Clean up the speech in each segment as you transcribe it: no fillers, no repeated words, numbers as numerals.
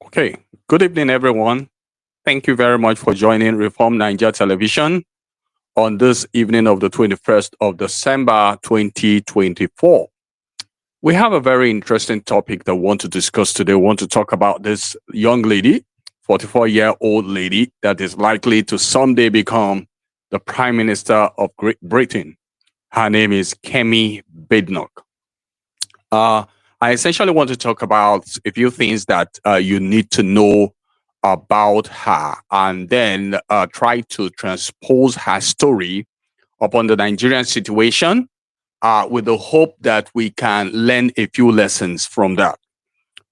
Okay, good evening, everyone. Thank you very much for joining Reform Nigeria Television on this evening of the 21st of December 2024. We have a very interesting topic that we want to discuss today. We want to talk about this young lady, 44-year-old lady, that is likely to someday become the Prime Minister of Great Britain. Her name is Kemi Badenoch. Uh, I essentially want to talk about a few things that you need to know about her and then try to transpose her story upon the Nigerian situation with the hope that we can learn a few lessons from that.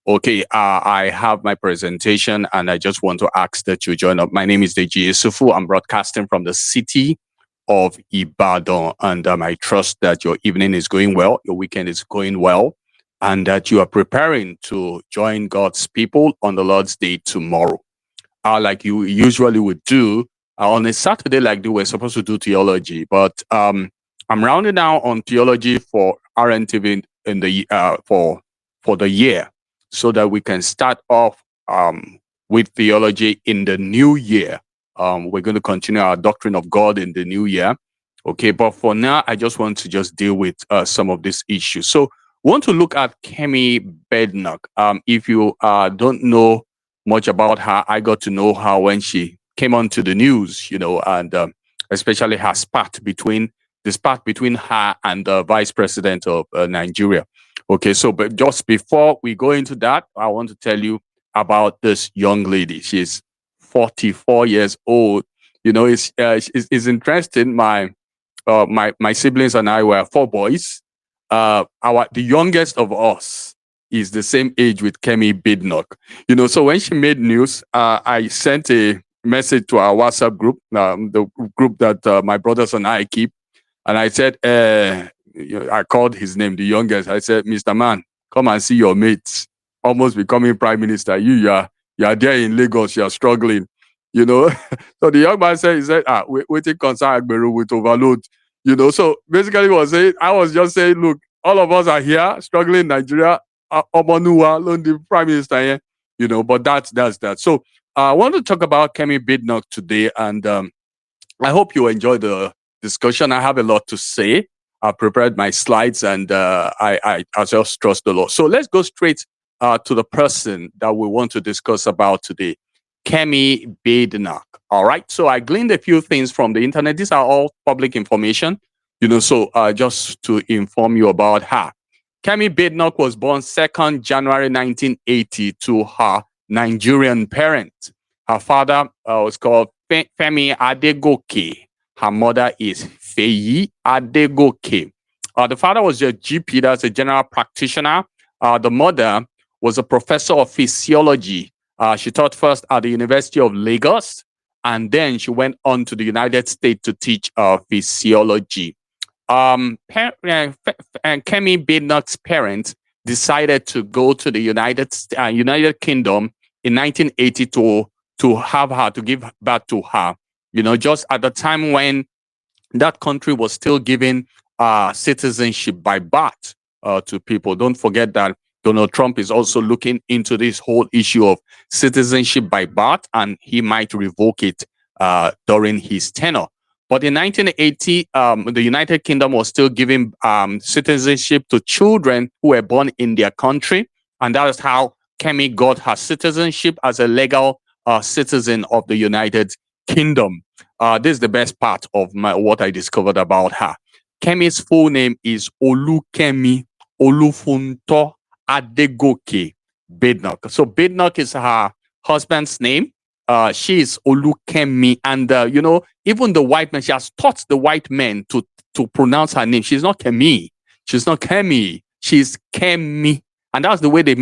Okay, I have my presentation and I just want to ask that you join up. My name is Deji Isufu. I'm broadcasting from the city of Ibadan, and I trust that your evening is going well, your weekend is going well, and that you are preparing to join God's people on the Lord's Day tomorrow. Like you usually would do on a Saturday, like we're supposed to do theology, but I'm rounding down on theology for RNTV in the for the year, so that we can start off with theology in the new year. We're going to continue our doctrine of God in the new year. Okay, but for now, I just want to just deal with some of these issues. So, we want to look at Kemi Badenoch. If you don't know much about her, I got to know her when she came onto the news, and especially her spat between her and the vice president of Nigeria. Okay, so but just before we go into that, I want to tell you about this young lady. She's 44 years old. It's interesting. My siblings and I were four boys. The youngest of us is the same age with Kemi Badenoch. So when she made news, I sent a message to our WhatsApp group, the group that my brothers and I keep, and I said, I called his name, the youngest. I said, Mr. Man, come and see your mates almost becoming prime minister. You are there in Lagos, you are struggling. So the young man he said, waiting concern Agberu with overload. So basically I was just saying, look, all of us are here struggling in Nigeria. Omonuwa, the prime minister here. But that's that. So I want to talk about Kemi Badenoch today, and I hope you enjoy the discussion. I have a lot to say. I prepared my slides, and I just trust the Lord. So let's go straight to the person that we want to discuss about today, Kemi Badenoch. All right. So I gleaned a few things from the internet. These are all public information, So just to inform you about her, Kemi Badenoch was born 2nd January 1980 to her Nigerian parents. Her father was called Femi Adegoke. Her mother is Feyi Adegoke. The father was a GP, that's a general practitioner. The mother was a professor of physiology. She taught first at the University of Lagos, and then she went on to the United States to teach physiology. Kemi Badenoch's parents decided to go to the United Kingdom in 1980 to have her, to give birth to her. Just at the time when that country was still giving citizenship by birth to people. Don't forget that Donald Trump is also looking into this whole issue of citizenship by birth, and he might revoke it during his tenure. But in 1980, the United Kingdom was still giving citizenship to children who were born in their country. And that is how Kemi got her citizenship as a legal citizen of the United Kingdom. This is the best part of what I discovered about her. Kemi's full name is Olukemi Olufunto Adegoke Badenoch. So Badenoch is her husband's name. She is Olukemi, and even the white man, she has taught the white men to pronounce her name. She's not Kemi. She's not Kemi. She's Kemi, and that's the way they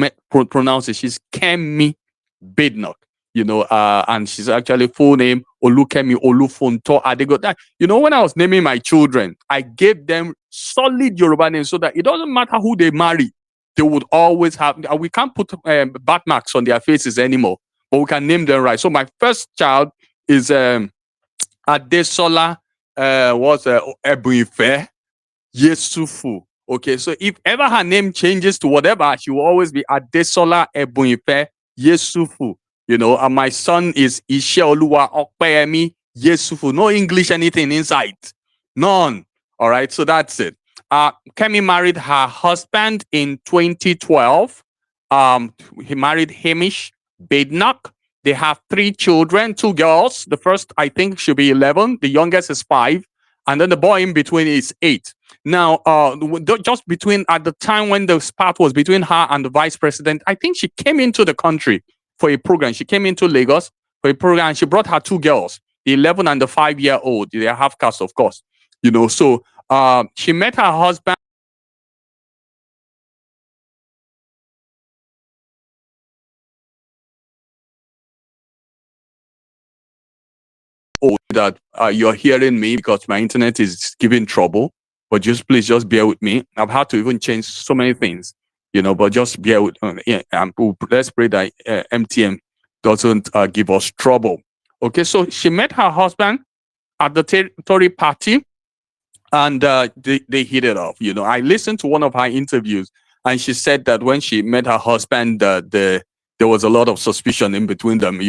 pronounce it. She's Kemi Badenoch. And she's actually full name Olukemi Olufunto Adegoke. When I was naming my children, I gave them solid Yoruba names so that it doesn't matter who they marry, they would always have. We can't put birth marks on their faces anymore, but we can name them right. So my first child is Adesola, was Ebuife Yesufu. Okay, so if ever her name changes to whatever, she will always be Adesola Ebuife Yesufu. And my son is Isheoluwa Okpeyemi Yesufu. No English anything inside. None. All right, so that's it. Kemi married her husband in 2012. He married Hamish Badenoch. They have 3 children, 2 girls. The first, I think, should be 11. The youngest is 5. And then the boy in between is 8. Now, just between at the time when the spat was between her and the vice president, I think she came into the country for a program. She came into Lagos for a program. And she brought her 2 girls, the 11 and the 5-year-old. They are half caste, of course. So she met her husband. That you're hearing me because my internet is giving trouble, but please bear with me. I've had to even change so many things, but just bear with me. Let's pray that MTN doesn't give us trouble. Okay, so she met her husband at the territory party, and they hit it off. I listened to one of her interviews, and she said that when she met her husband, there was a lot of suspicion in between them,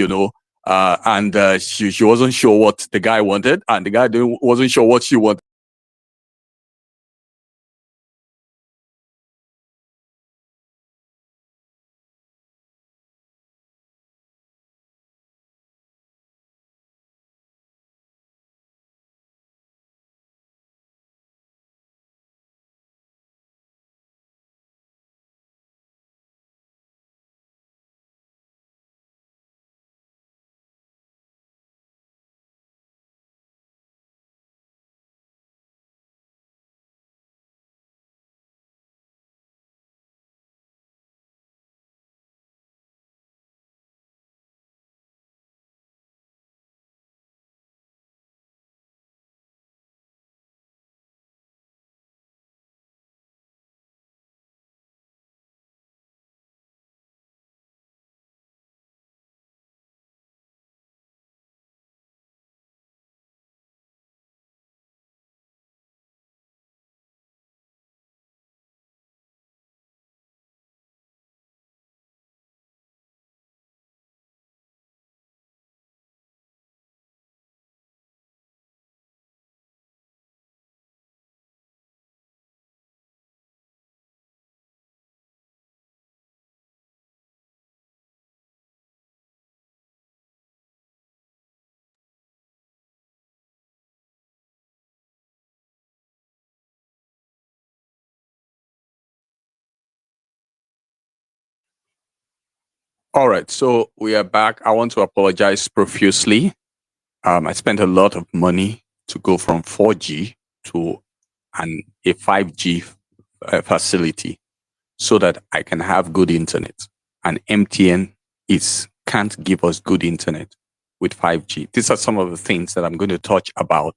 and she wasn't sure what the guy wanted, and the guy wasn't sure what she wanted. All right, so we are back. I want to apologize profusely. I spent a lot of money to go from 4G to a 5G facility so that I can have good internet. And MTN can't give us good internet with 5G. These are some of the things that I'm going to touch about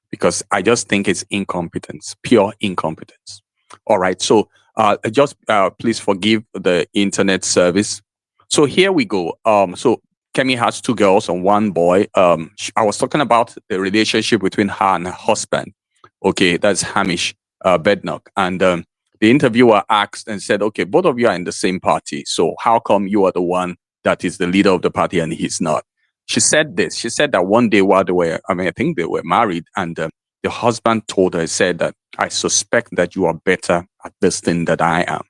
because I just think it's incompetence, pure incompetence. All right, so please forgive the internet service. So here we go. So Kemi has 2 girls and 1 boy. I was talking about the relationship between her and her husband. Okay, that's Hamish Badenoch. And the interviewer asked and said, okay, both of you are in the same party. So how come you are the one that is the leader of the party and he's not? She said this. She said that one day while I think they were married, and the husband told her, said that I suspect that you are better at this thing than I am.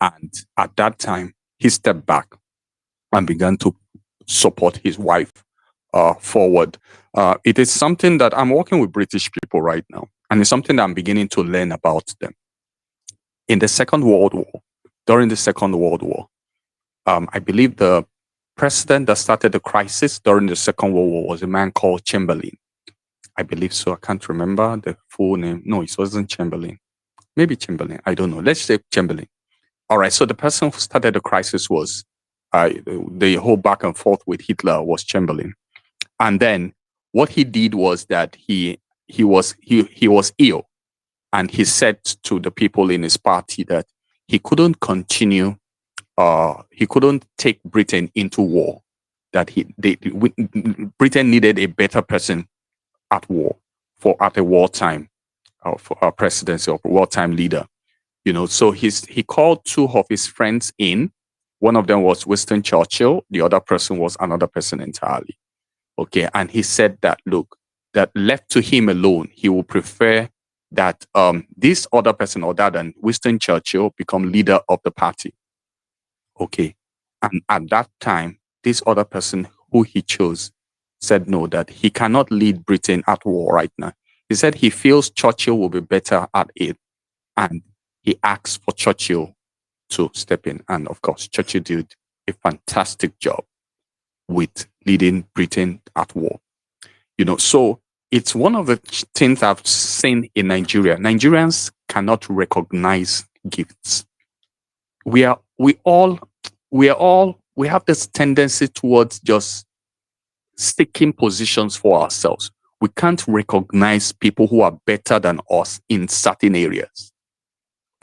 And at that time, he stepped back and began to support his wife forward. It is something that I'm working with British people right now, and it's something that I'm beginning to learn about them. In the Second World War, during the Second World War, I believe the president that started the crisis during the Second World War was a man called Chamberlain. I believe so. I can't remember the full name. No, it wasn't Chamberlain. Maybe Chamberlain. I don't know. Let's say Chamberlain. All right. So the person who started the crisis was the whole back and forth with Hitler was Chamberlain. And then what he did was that he was ill, and he said to the people in his party that he couldn't continue. He couldn't take Britain into war. That Britain needed a better person at war at a wartime for a presidency of a wartime leader. So he called 2 of his friends in, One of them was Winston Churchill. The other person was another person entirely. Okay. And he said that, look, that left to him alone, he would prefer that this other person other than Winston Churchill become leader of the party. Okay. And at that time, this other person who he chose said no, that he cannot lead Britain at war right now. He said he feels Churchill will be better at it. And he asked for Churchill to step in. And of course, Churchill did a fantastic job with leading Britain at war. So it's one of the things I've seen in Nigeria. Nigerians cannot recognize gifts. We have this tendency towards just seeking positions for ourselves. We can't recognize people who are better than us in certain areas.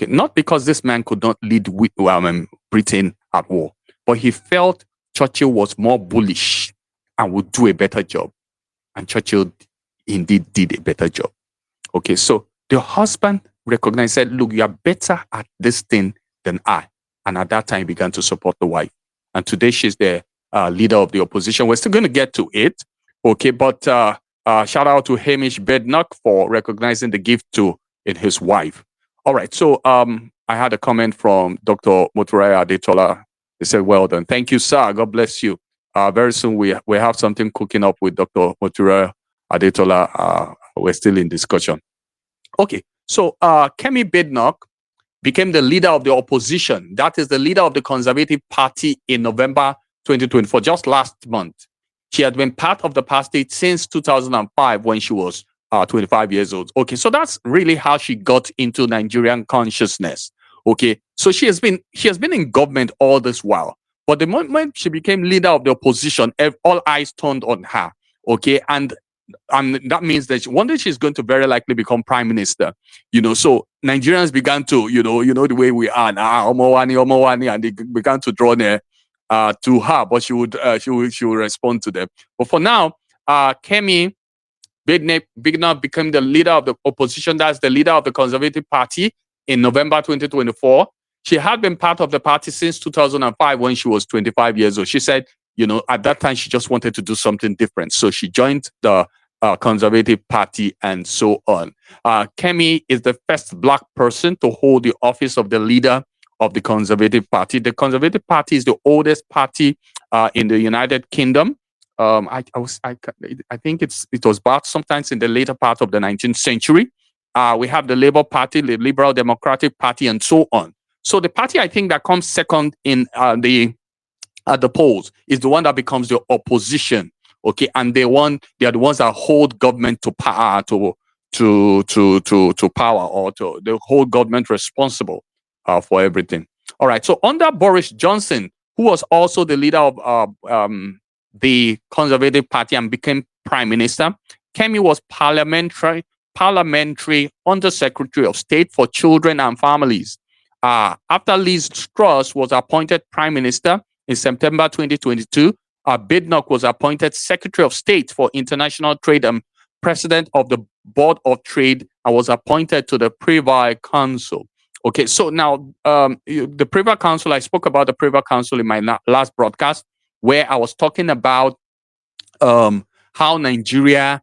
Okay, not because this man could not lead Britain at war, but he felt Churchill was more bullish and would do a better job. And Churchill indeed did a better job. Okay, so the husband recognized, said, look, you are better at this thing than I. And at that time, he began to support the wife. And today, she's the leader of the opposition. We're still going to get to it. Okay, but shout out to Kemi Badenoch for recognizing the gift in his wife. All right, so I had a comment from Dr. Moturaya Adetola. He said, well done. Thank you, sir. God bless you. Very soon, we have something cooking up with Dr. Moturaya Adetola. We're still in discussion. Okay, so Kemi Badenoch became the leader of the opposition. That is the leader of the Conservative Party in November 2024, just last month. She had been part of the party since 2005 when she was 25 years old. Okay, so that's really how she got into Nigerian consciousness. Okay, so she has been in government all this while. But the moment she became leader of the opposition, all eyes turned on her. Okay, and that means that one day she's going to very likely become prime minister. So Nigerians began to, the way we are now, Omowani, and they began to draw near to her, but she would respond to them. But for now, Kemi Badenoch became the leader of the opposition. That's the leader of the Conservative Party in November 2024. She had been part of the party since 2005 when she was 25 years old. She said, at that time, she just wanted to do something different. So she joined the Conservative Party and so on. Kemi is the first Black person to hold the office of the leader of the Conservative Party. The Conservative Party is the oldest party in the United Kingdom. I think it was back sometimes in the later part of the 19th century. We have the Labour Party, the Liberal Democratic Party, and so on. So the party I think that comes second in the polls is the one that becomes the opposition. Okay, and they are the ones that hold government to power, to power, or to the whole government responsible for everything. All right. So under Boris Johnson, who was also the leader of the Conservative Party and became prime minister, Kemi was parliamentary Undersecretary of State for Children and Families. After Liz Truss was appointed prime minister in September 2022, Badenoch was appointed Secretary of State for International Trade and President of the Board of Trade, and was appointed to the Privy Council. Okay, so now the Privy Council, I spoke about the Privy Council in my last broadcast, where I was talking about how Nigeria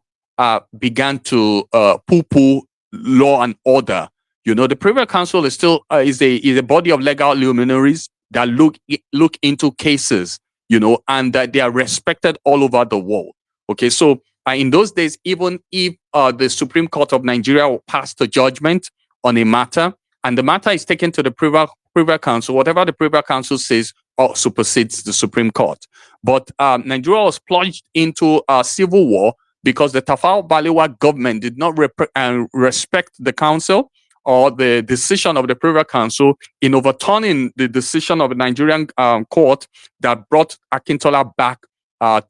began to poo-poo law and order. The Privy Council is still is a body of legal luminaries that look into cases, and that they are respected all over the world. Okay, so in those days, even if the Supreme Court of Nigeria passed a judgment on a matter, and the matter is taken to the Privy Council, whatever the Privy Council says supersedes the Supreme Court. But Nigeria was plunged into a civil war because the Tafawa Balewa government did not respect the council or the decision of the Privy Council in overturning the decision of the Nigerian court that brought Akintola back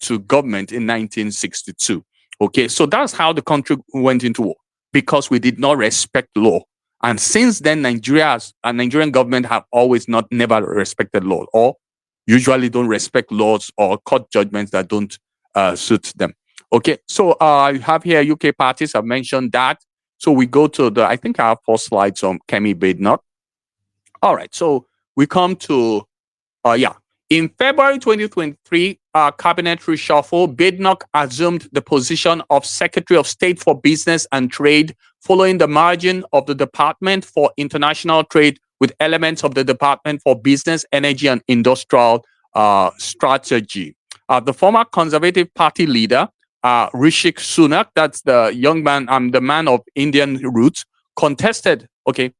to government in 1962. Okay, so that's how the country went into war, because we did not respect law. And since then, Nigerian government have always never respected law, or usually don't respect laws or court judgments that don't suit them. Okay, so I have here UK parties. I've mentioned that. So we go to I think I have 4 slides on Kemi Badenoch. All right, so we come to Yeah. In February 2023, cabinet reshuffle, Badenoch assumed the position of Secretary of State for Business and Trade, following the merging of the Department for International Trade with elements of the Department for Business, Energy, and Industrial Strategy. The former Conservative Party leader, Rishi Sunak, that's the young man, the man of Indian roots, contested the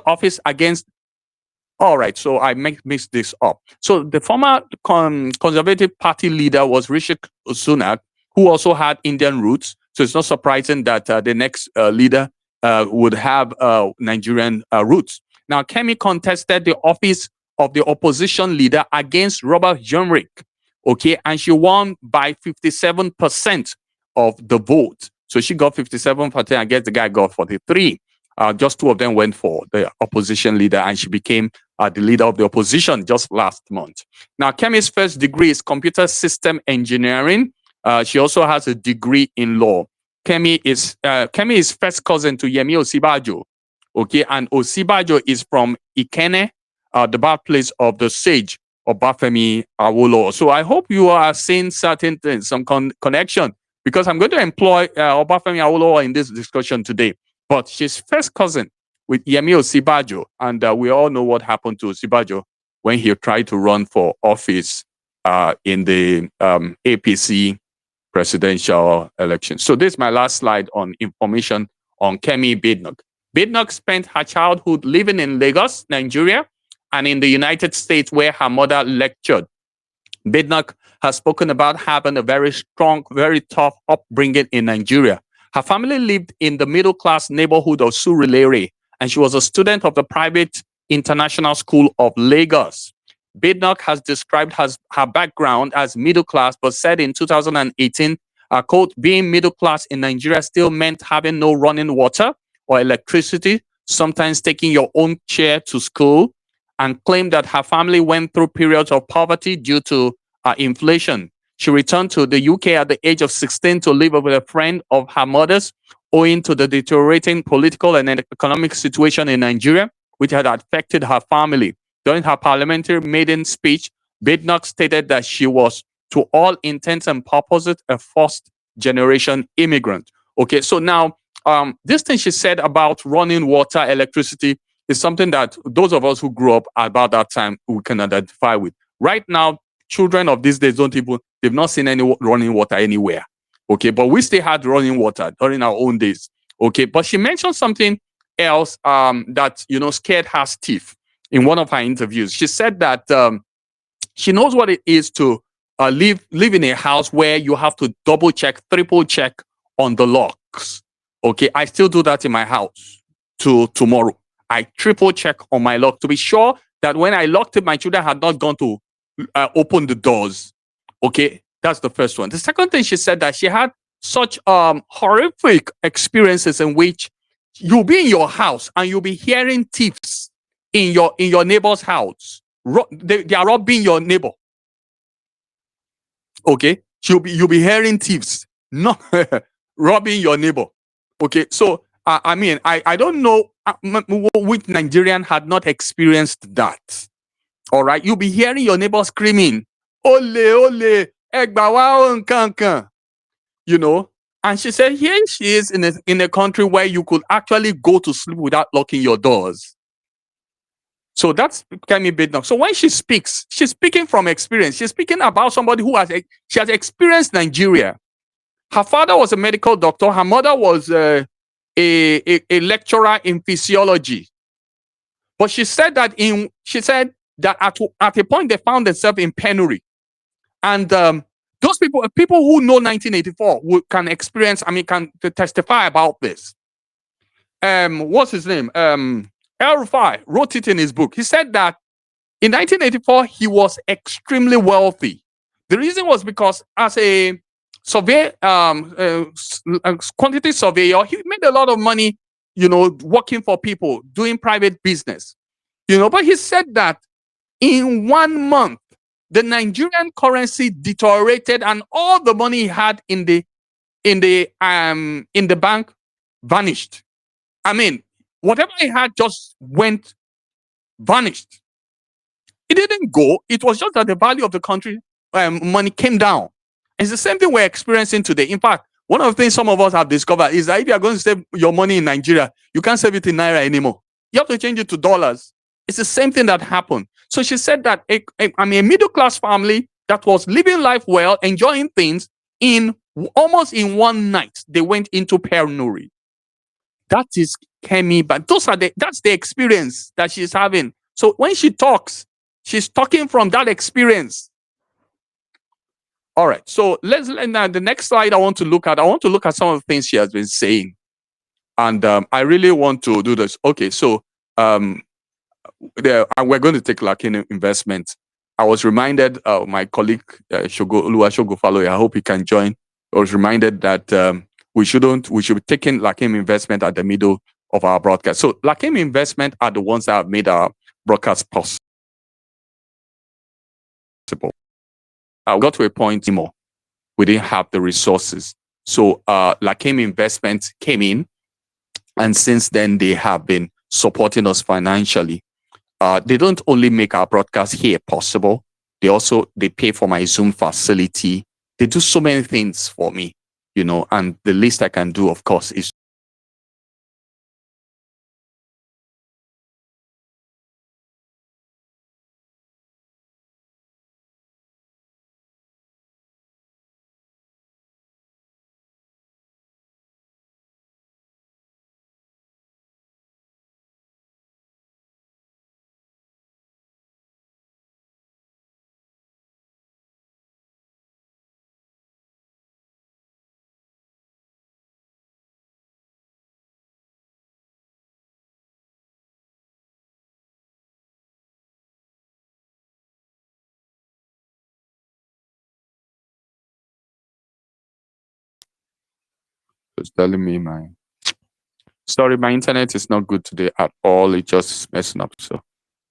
office against. All right, so I mixed this up. So the former Conservative Party leader was Rishi Sunak, who also had Indian roots. So it's not surprising that the next leader would have Nigerian roots. Now, Kemi contested the office of the opposition leader against Robert Jumrick, okay, and she won by 57% of the vote. So she got 57%. I guess the guy got 43. Just two of them went for the opposition leader, and she became the leader of the opposition just last month. Now, Kemi's first degree is computer system engineering. She also has a degree in law. Kemi is first cousin to Yemi Osibajo, okay, and Osibajo is from Ikene, the birthplace of the sage Obafemi Awolowo. So I hope you are seeing certain things, some connection, because I'm going to employ Obafemi Awolowo in this discussion today. But she's first cousin with Yemi Osibajo, and we all know what happened to Osibajo when he tried to run for office in the APC presidential election. So this is my last slide on information on Kemi Badenoch. Badenoch spent her childhood living in Lagos, Nigeria, and in the United States, where her mother lectured. Badenoch has spoken about having a very strong, very tough upbringing in Nigeria. Her family lived in the middle-class neighborhood of Surulere, and she was a student of the private International School of Lagos. Badenoch has described her background as middle-class, but said in 2018, quote, being middle-class in Nigeria still meant having no running water or electricity, sometimes taking your own chair to school, and claimed that her family went through periods of poverty due to inflation. She returned to the UK at the age of 16 to live with a friend of her mother's, owing to the deteriorating political and economic situation in Nigeria, which had affected her family. During her parliamentary maiden speech, Badenoch stated that she was, to all intents and purposes, a first-generation immigrant. Okay, so now, this thing she said about running water, electricity, is something that those of us who grew up about that time, we can identify with. Right now, children of these days they've not seen any running water anywhere. Okay, but we still had running water during our own days. Okay, but she mentioned something else that, scared her stiff in one of her interviews. She said that she knows what it is to live in a house where you have to double check, triple check on the locks. Okay, I still do that in my house to tomorrow. I triple check on my lock to be sure that when I locked it, my children had not gone to open the doors. Okay, that's the first one. The second thing she said, that she had such horrific experiences in which you'll be in your house and you'll be hearing thieves in your neighbor's house. They are robbing your neighbor. Okay, you'll be hearing thieves not robbing your neighbor. Okay, so I don't know which Nigerian had not experienced that. All right, you'll be hearing your neighbor screaming, "Ole, ole, egbawa nkankan," And she said, here she is in a country where you could actually go to sleep without locking your doors. So that's Kemi Badenoch. So when she speaks, she's speaking from experience. She's speaking about somebody who has experienced Nigeria. Her father was a medical doctor. Her mother was a lecturer in physiology. But she said that at a point they found themselves in penury. And those people who know 1984 can experience, can testify about this. What's his name? El Rufai wrote it in his book. He said that in 1984, he was extremely wealthy. The reason was because as a surveyor, quantity surveyor, he made a lot of money, working for people, doing private business. But he said that in 1 month, the Nigerian currency deteriorated and all the money he had in the bank vanished. Whatever he had just vanished. It didn't go. It was just that the value of the country money came down. It's the same thing we're experiencing today. In fact, one of the things some of us have discovered is that if you are going to save your money in Nigeria, you can't save it in Naira anymore. You have to change it to dollars. It's the same thing that happened. So she said that I mean, a middle-class family that was living life well, enjoying things, almost in one night, they went into penury. That is Kemi, but that's the experience that she's having. So when she talks, she's talking from that experience. All right. So now the next slide I want to look at some of the things she has been saying. And I really want to do this. Okay. So we're going to take Lakini investment. I was reminded, my colleague, Shogo Faloy, I hope he can join. I was reminded that we should be taking Lakim investment at the middle of our broadcast. So Lakim investment are the ones that have made our broadcast possible. We got to a point anymore. We didn't have the resources. So Lakim investment came in, and since then they have been supporting us financially. They don't only make our broadcast here possible, they pay for my Zoom facility. They do so many things for me, and the least I can do, of course, is telling me my internet is not good today at all. It's just messing up. So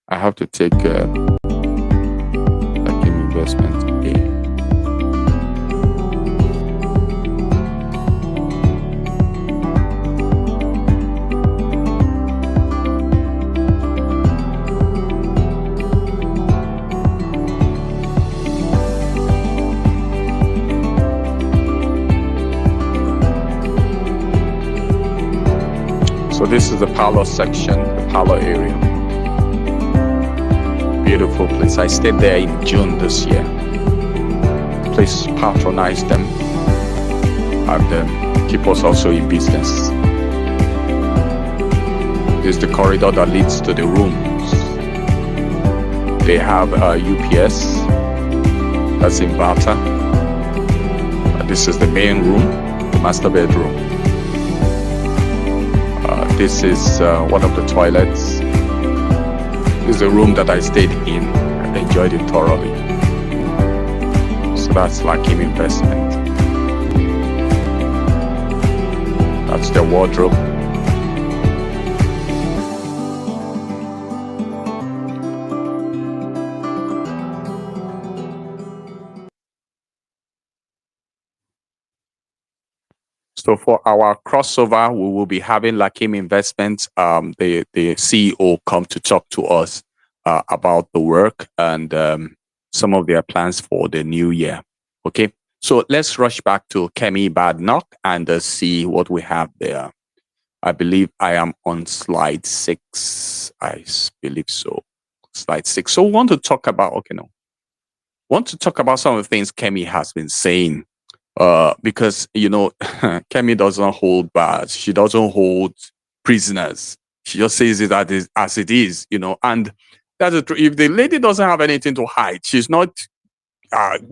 I have to take Lakim investment again. So this is the parlor section, the parlor area. Beautiful place. I stayed there in June this year. Please patronize them and keep us also in business. This is the corridor that leads to the rooms. They have a UPS that's inverter. This is the main room, the master bedroom. This is one of the toilets. This is a room that I stayed in and enjoyed it thoroughly. So that's Lakim investment. That's the wardrobe. So for our crossover, we will be having Lakim Investments, the CEO, come to talk to us about the work and some of their plans for the new year. Okay, so let's rush back to Kemi Badenoch and see what we have there. I believe I am on slide 6. I believe so. Slide 6. So we want to talk about, want to talk about some of the things Kemi has been saying. Because Kemi doesn't hold bars. She doesn't hold prisoners. She just says it as it is, and that's the truth. If the lady doesn't have anything to hide, she's not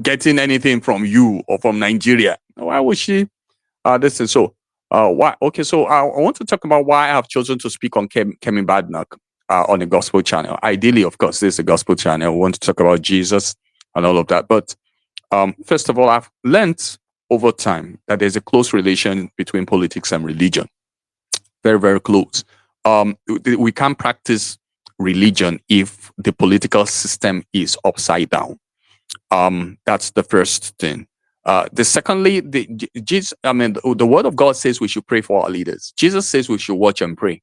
getting anything from you or from Nigeria. Why would she? This is so. Why? Okay, so I want to talk about why I have chosen to speak on Kemi Badenoch on the gospel channel. Ideally, of course, this is a gospel channel. We want to talk about Jesus and all of that. But first of all, I've learned over time that there's a close relation between politics and religion. Very, very close. We can't practice religion if the political system is upside down. That's the first thing. Secondly, the word of God says we should pray for our leaders. Jesus says we should watch and pray.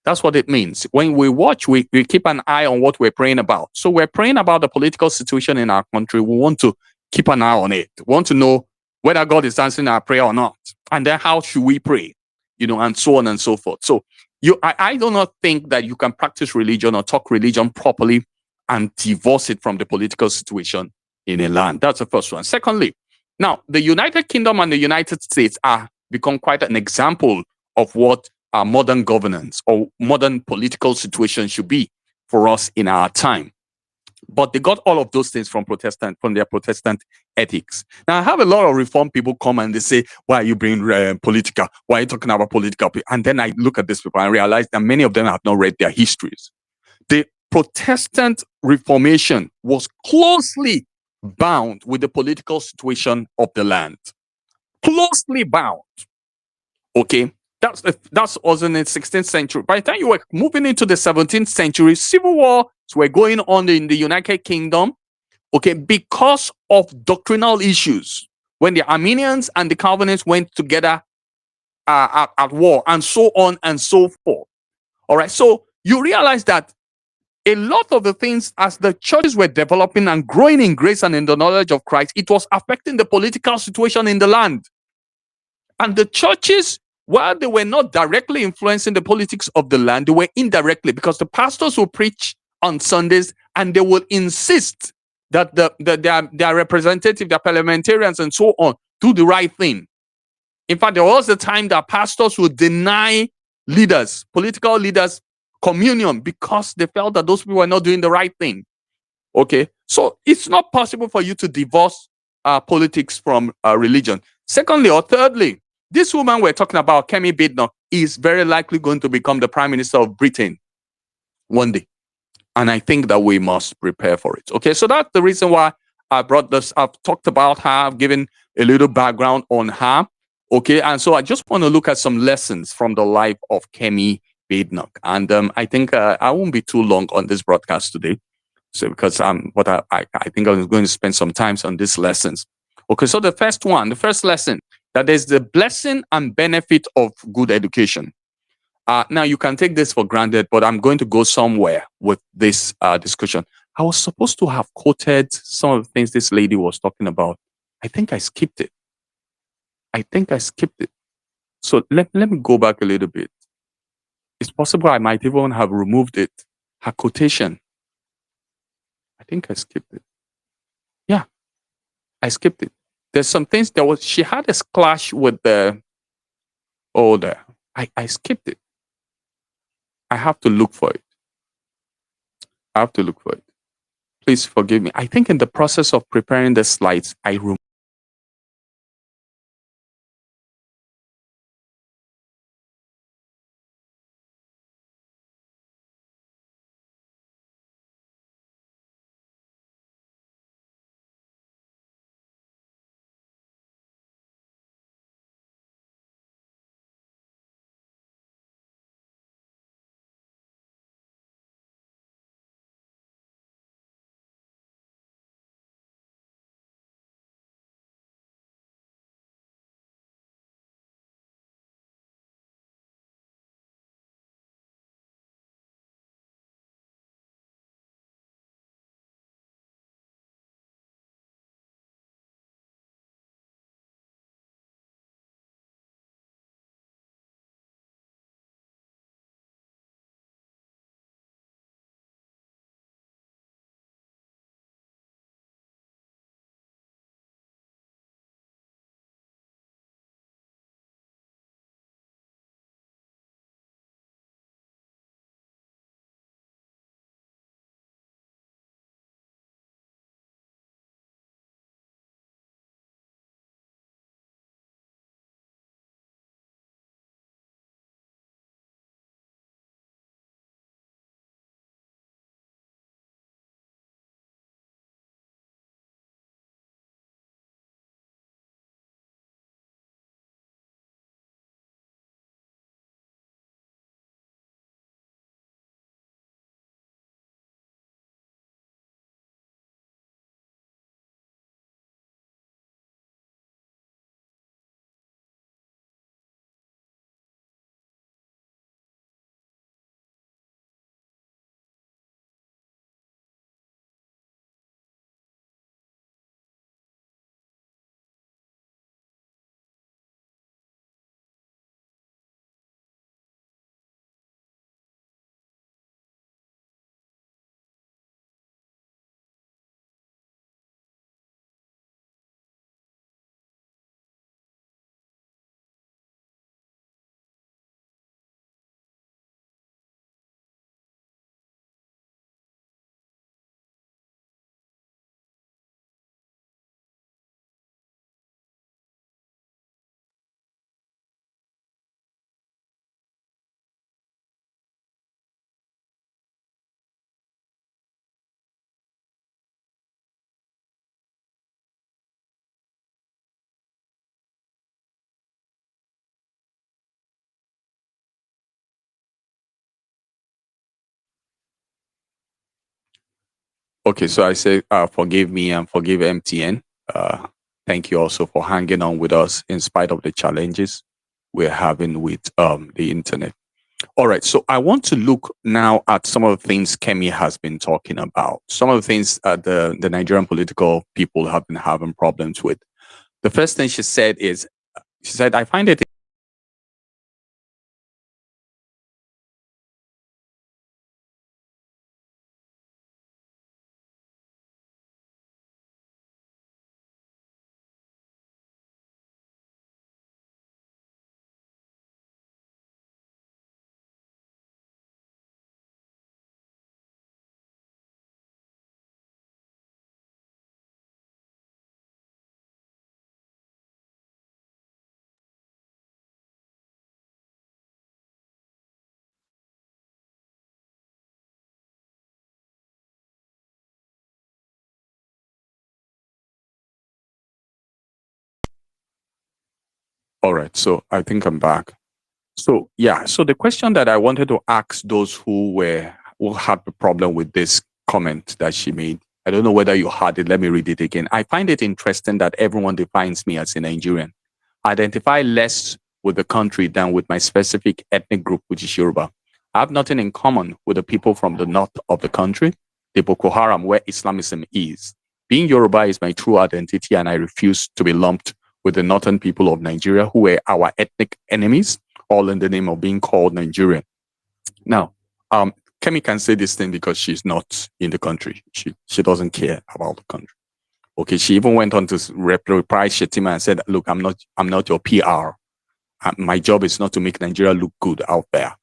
That's what it means. When we watch, we keep an eye on what we're praying about. So we're praying about the political situation in our country. We want to keep an eye on it. We want to know whether God is answering our prayer or not. And then how should we pray? And so on and so forth. So I do not think that you can practice religion or talk religion properly and divorce it from the political situation in a land. That's the first one. Secondly, now the United Kingdom and the United States are become quite an example of what modern governance or modern political situation should be for us in our time. But they got all of those things from their Protestant ethics. Now, I have a lot of reform people come and they say, "Why are you being political? Why are you talking about political?" And then I look at these people and realize that many of them have not read their histories. The Protestant Reformation was closely bound with the political situation of the land. Closely bound. Okay. That was in the 16th century. By the time you were moving into the 17th century, civil wars were going on in the United Kingdom, okay, because of doctrinal issues. When the Arminians and the Calvinists went together at war, and so on and so forth. All right. So you realize that a lot of the things, as the churches were developing and growing in grace and in the knowledge of Christ, it was affecting the political situation in the land. And the churches, while they were not directly influencing the politics of the land, they were indirectly, because the pastors will preach on Sundays and they will insist that their representative, their parliamentarians and so on, do the right thing. In fact, there was a time that pastors would deny leaders, political leaders, communion because they felt that those people were not doing the right thing. Okay, so it's not possible for you to divorce politics from religion. Secondly or thirdly, this woman we're talking about, Kemi Badenoch, is very likely going to become the Prime Minister of Britain one day. And I think that we must prepare for it. Okay, so that's the reason why I brought this up, talked about her, I've given a little background on her. Okay, and so I just want to look at some lessons from the life of Kemi Badenoch. And I think I won't be too long on this broadcast today. So because what I think I'm going to spend some time on these lessons. Okay, so the first lesson, that there's the blessing and benefit of good education. Now you can take this for granted, but I'm going to go somewhere with this discussion. I was supposed to have quoted some of the things this lady was talking about. I think I skipped it. So let me go back a little bit. It's possible I might even have removed it. Her quotation. I think I skipped it. Yeah, I skipped it. There's some things she had a clash with the older. I skipped it. I have to look for it. Please forgive me. I think in the process of preparing the slides, I removed Okay, so I say forgive me and forgive MTN. Thank you also for hanging on with us in spite of the challenges we're having with the internet. All right, so I want to look now at some of the things Kemi has been talking about. Some of the things the Nigerian political people have been having problems with. The first thing she said is, she said, I find it. All right, so I think I'm back. So yeah, so the question that I wanted to ask those who had the problem with this comment that she made, I don't know whether you heard it. Let me read it again. I find it interesting that everyone defines me as a Nigerian. I identify less with the country than with my specific ethnic group, which is Yoruba. I have nothing in common with the people from the north of the country, the Boko Haram, where Islamism is. Being Yoruba is my true identity, and I refuse to be lumped with the northern people of Nigeria, who were our ethnic enemies, all in the name of being called Nigerian. Now, Kemi can say this thing because she's not in the country. She doesn't care about the country. Okay, she even went on to reply Shetima and said, "Look, I'm not your PR. My job is not to make Nigeria look good out there,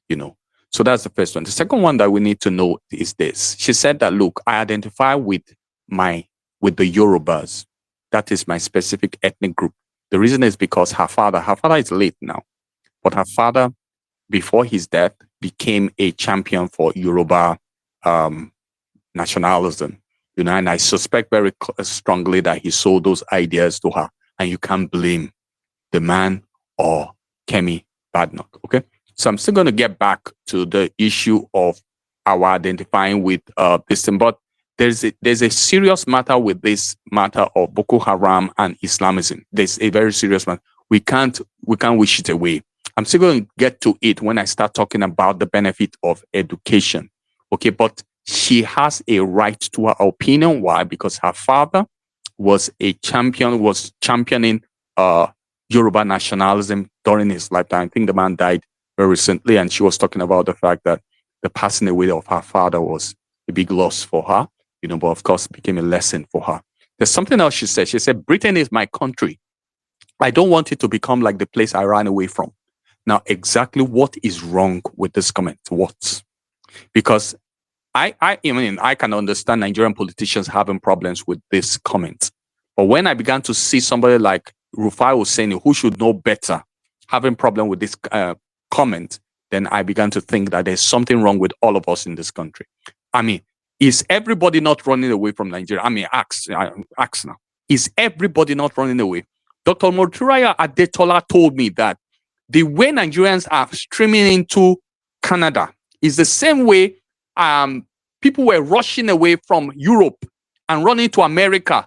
you know." So that's the first one. The second one that we need to know is this. She said that, look, I identify with the Yorubas. That is my specific ethnic group. The reason is because her father is late now, but her father, before his death, became a champion for Yoruba nationalism, and I suspect very strongly that he sold those ideas to her, and you can't blame the man or Kemi Badenoch. Okay, so I'm still going to get back to the issue of our identifying with this thing, but there's a serious matter with this matter of Boko Haram and Islamism. There's a very serious matter. We can't wish it away. I'm still going to get to it when I start talking about the benefit of education. Okay, but she has a right to her opinion. Why? Because her father was championing Yoruba nationalism during his lifetime. I think the man died very recently, and she was talking about the fact that the passing away of her father was a big loss for her, but of course became a lesson for her. There's something else she said. She said, Britain is my country. I don't want it to become like the place I ran away from. Now, exactly what is wrong with this comment? What? Because I mean, I can understand Nigerian politicians having problems with this comment. But when I began to see somebody like Rufai Hosseini, who should know better, having problem with this comment, then I began to think that there's something wrong with all of us in this country. I mean, is everybody not running away from Nigeria? I mean, ask now. Is everybody not running away? Dr. Moturaya Adetola told me that the way Nigerians are streaming into Canada is the same way people were rushing away from Europe and running to America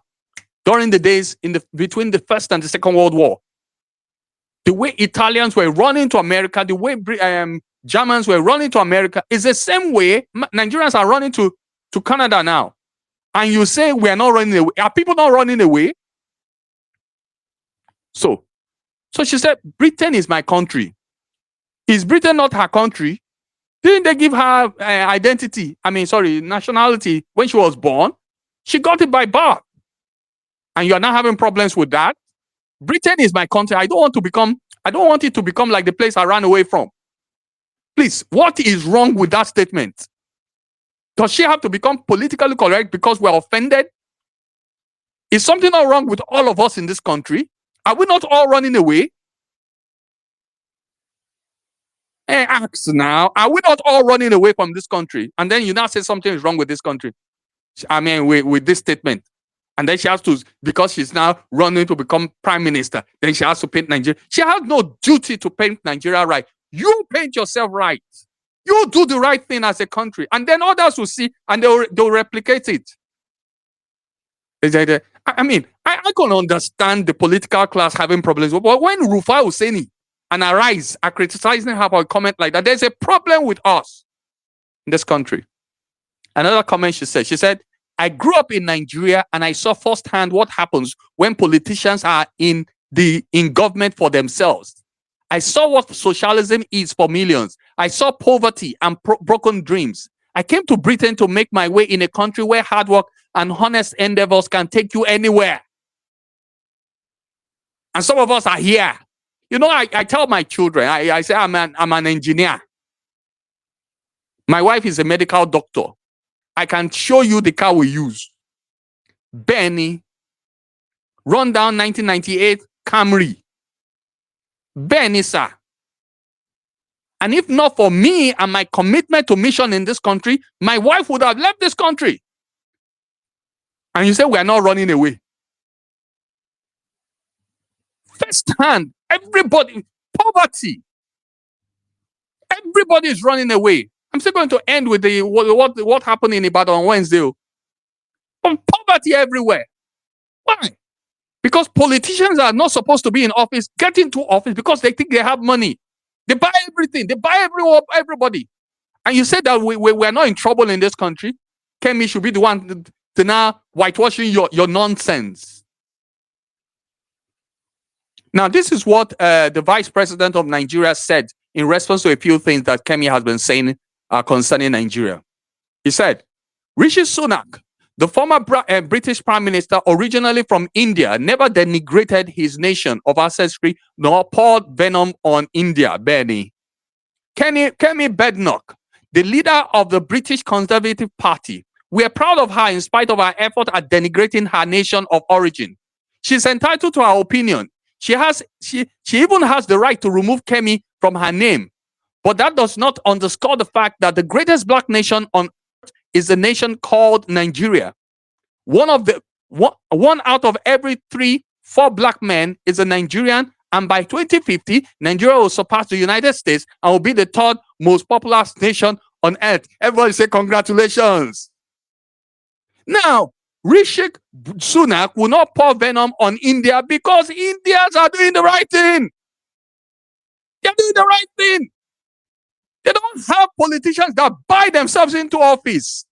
during the days between the First and the Second World War. The way Italians were running to America, the way Germans were running to America is the same way Nigerians are running to Canada now. And you say we are not running away. Are people not running away? So she said, Britain is my country. Is Britain not her country? Didn't they give her nationality when she was born? She got it by birth. And you are now having problems with that? Britain is my country. I don't want it to become like the place I ran away from. Please, what is wrong with that statement? Does she have to become politically correct because we're offended? Is something not wrong with all of us in this country? Are we not all running away? Ask now, are we not all running away from this country? And then you now say something is wrong with this country. I mean, with this statement. And then she has to, because she's now running to become prime minister, then she has to paint Nigeria. She has no duty to paint Nigeria right. You paint yourself right. You do the right thing as a country, and then others will see and they'll replicate it. I mean, I can understand the political class having problems, but when Rufai Hussaini and Arise are criticizing her for a comment like that, there's a problem with us in this country. Another comment she said, I grew up in Nigeria and I saw firsthand what happens when politicians are in government for themselves. I saw what socialism is for millions. I saw poverty and broken dreams. I came to Britain to make my way in a country where hard work and honest endeavors can take you anywhere. And some of us are here. You know, I tell my children, I say I'm an engineer. My wife is a medical doctor. I can show you the car we use. Benny, run down 1998 Camry. Benny, sir. And if not for me and my commitment to mission in this country, my wife would have left this country. And you say we are not running away. First hand, everybody, poverty. Everybody is running away. I'm still going to end with the what happened in Ibadan on Wednesday. Poverty everywhere. Why? Because politicians are not supposed to be in office, get into office because they think they have money. They buy everything. They buy everybody. And you said that we're not in trouble in this country. Kemi should be the one to now whitewashing your nonsense. Now, this is what the vice president of Nigeria said in response to a few things that Kemi has been saying concerning Nigeria. He said, Rishi Sunak, the former British Prime Minister, originally from India, never denigrated his nation of ancestry nor poured venom on India, Benny. Kemi Badenoch, the leader of the British Conservative Party, we are proud of her in spite of her effort at denigrating her nation of origin. She's entitled to her opinion. She even has the right to remove Kemi from her name. But that does not underscore the fact that the greatest black nation on earth is a nation called Nigeria. One out of every 4 black men is a Nigerian, and by 2050, Nigeria will surpass the United States and will be the 3rd most populous nation on earth. Everybody say congratulations. Now, Rishi Sunak will not pour venom on India because Indians are doing the right thing. They're doing the right thing. They don't have politicians that buy themselves into office.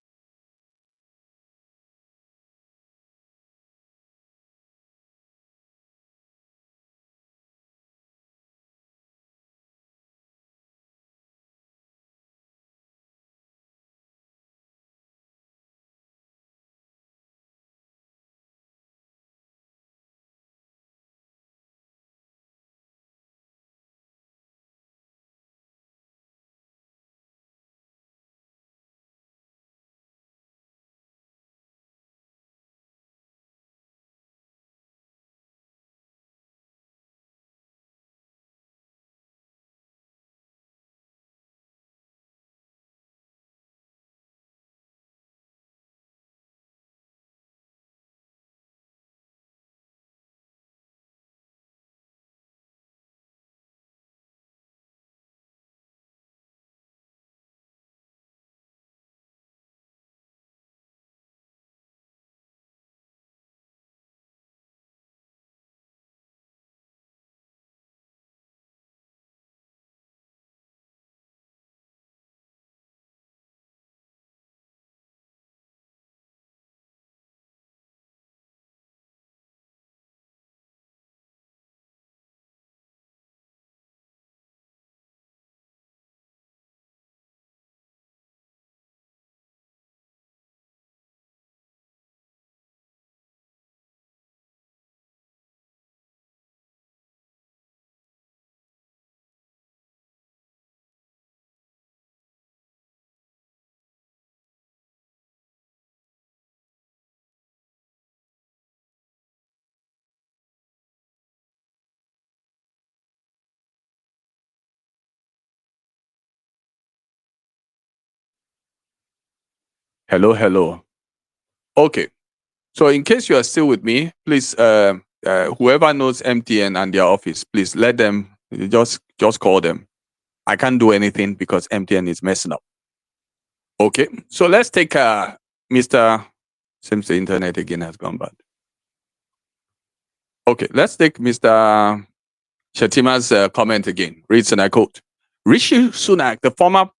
Hello. Okay. So in case you are still with me, please, whoever knows MTN and their office, please let them, just call them. I can't do anything because MTN is messing up. Okay, so let's take Mr. Seems the internet again has gone bad. Okay, let's take Mr. Shetima's comment again. Reads and I quote: Rishi Sunak, the former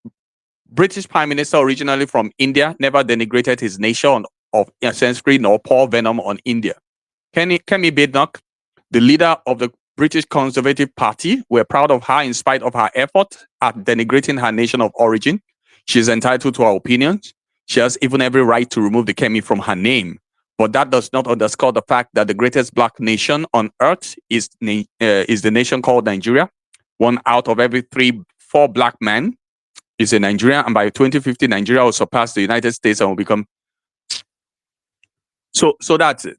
British Prime Minister originally from India, never denigrated his nation of ancestry nor pour venom on India. Kemi Badenoch, the leader of the British Conservative Party, we're proud of her in spite of her effort at denigrating her nation of origin. She is entitled to her opinions. She has even every right to remove the Kemi from her name. But that does not underscore the fact that the greatest black nation on earth is the nation called Nigeria. 1 out of every 4 black men is a Nigerian, and by 2050, Nigeria will surpass the United States and will become. So that's it.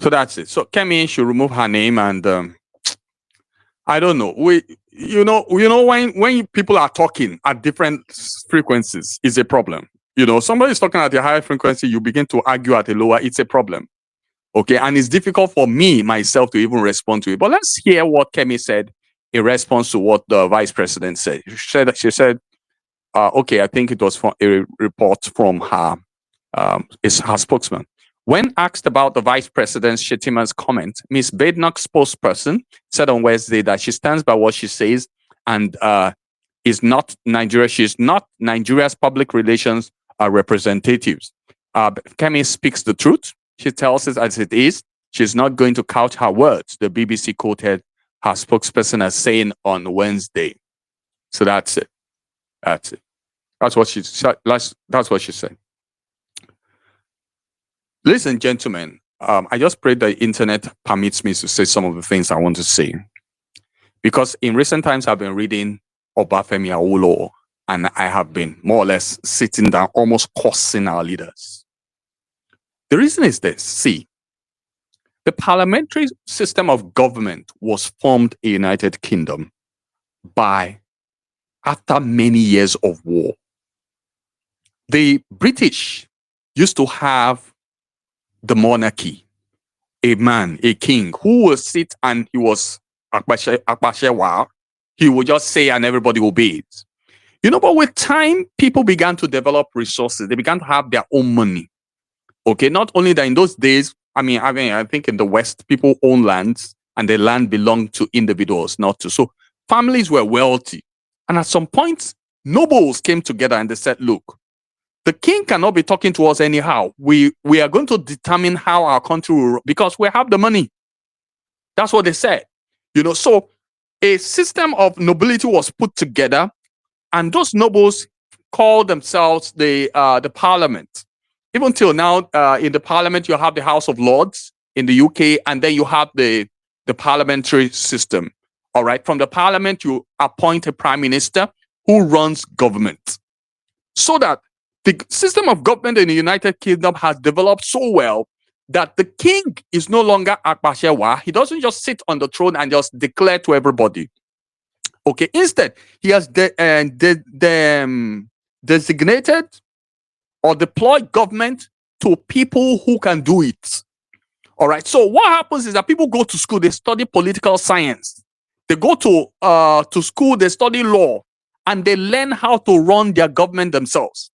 So that's it. So Kemi should remove her name, and I don't know. When people are talking at different frequencies, is a problem. Somebody's talking at a higher frequency, you begin to argue at a lower, it's a problem. Okay, and it's difficult for me, myself, to even respond to it. But let's hear what Kemi said in response to what the vice president said. She said, okay, I think it was from a report from her spokesman. When asked about the vice president Shetima's comment, Ms. Badenoch's spokesperson said on Wednesday that she stands by what she says and is not Nigeria. She's not Nigeria's public relations representatives. Kemi speaks the truth. She tells us as it is. She's not going to couch her words. The BBC quoted her spokesperson as saying on Wednesday. So that's it. That's it. That's what she said. That's what she said. Ladies and gentlemen, I just pray the internet permits me to say some of the things I want to say. Because in recent times, I've been reading Obafemi Awolowo, and I have been more or less sitting down, almost cursing our leaders. The reason is this. See, the parliamentary system of government was formed in the United Kingdom after many years of war. The British used to have the monarchy, a man, a king, who will sit and he was Akbashewa. He would just say and everybody obeys. But with time, people began to develop resources. They began to have their own money. Okay, not only that in those days, I think in the West, people own lands and the land belonged to individuals, not to. So families were wealthy. And at some point, nobles came together and they said, look, the king cannot be talking to us anyhow. We are going to determine how our country will, because we have the money. That's what they said. So a system of nobility was put together, and those nobles called themselves the parliament. Even till now, in the parliament, you have the House of Lords in the UK, and then you have the parliamentary system. All right. From the parliament, you appoint a prime minister who runs government. So that the system of government in the United Kingdom has developed so well that the king is no longer Akbashewa. He doesn't just sit on the throne and just declare to everybody. Okay. Instead, he has designated or deployed government to people who can do it. All right. So what happens is that people go to school, they study political science. They go to school, they study law, and they learn how to run their government themselves.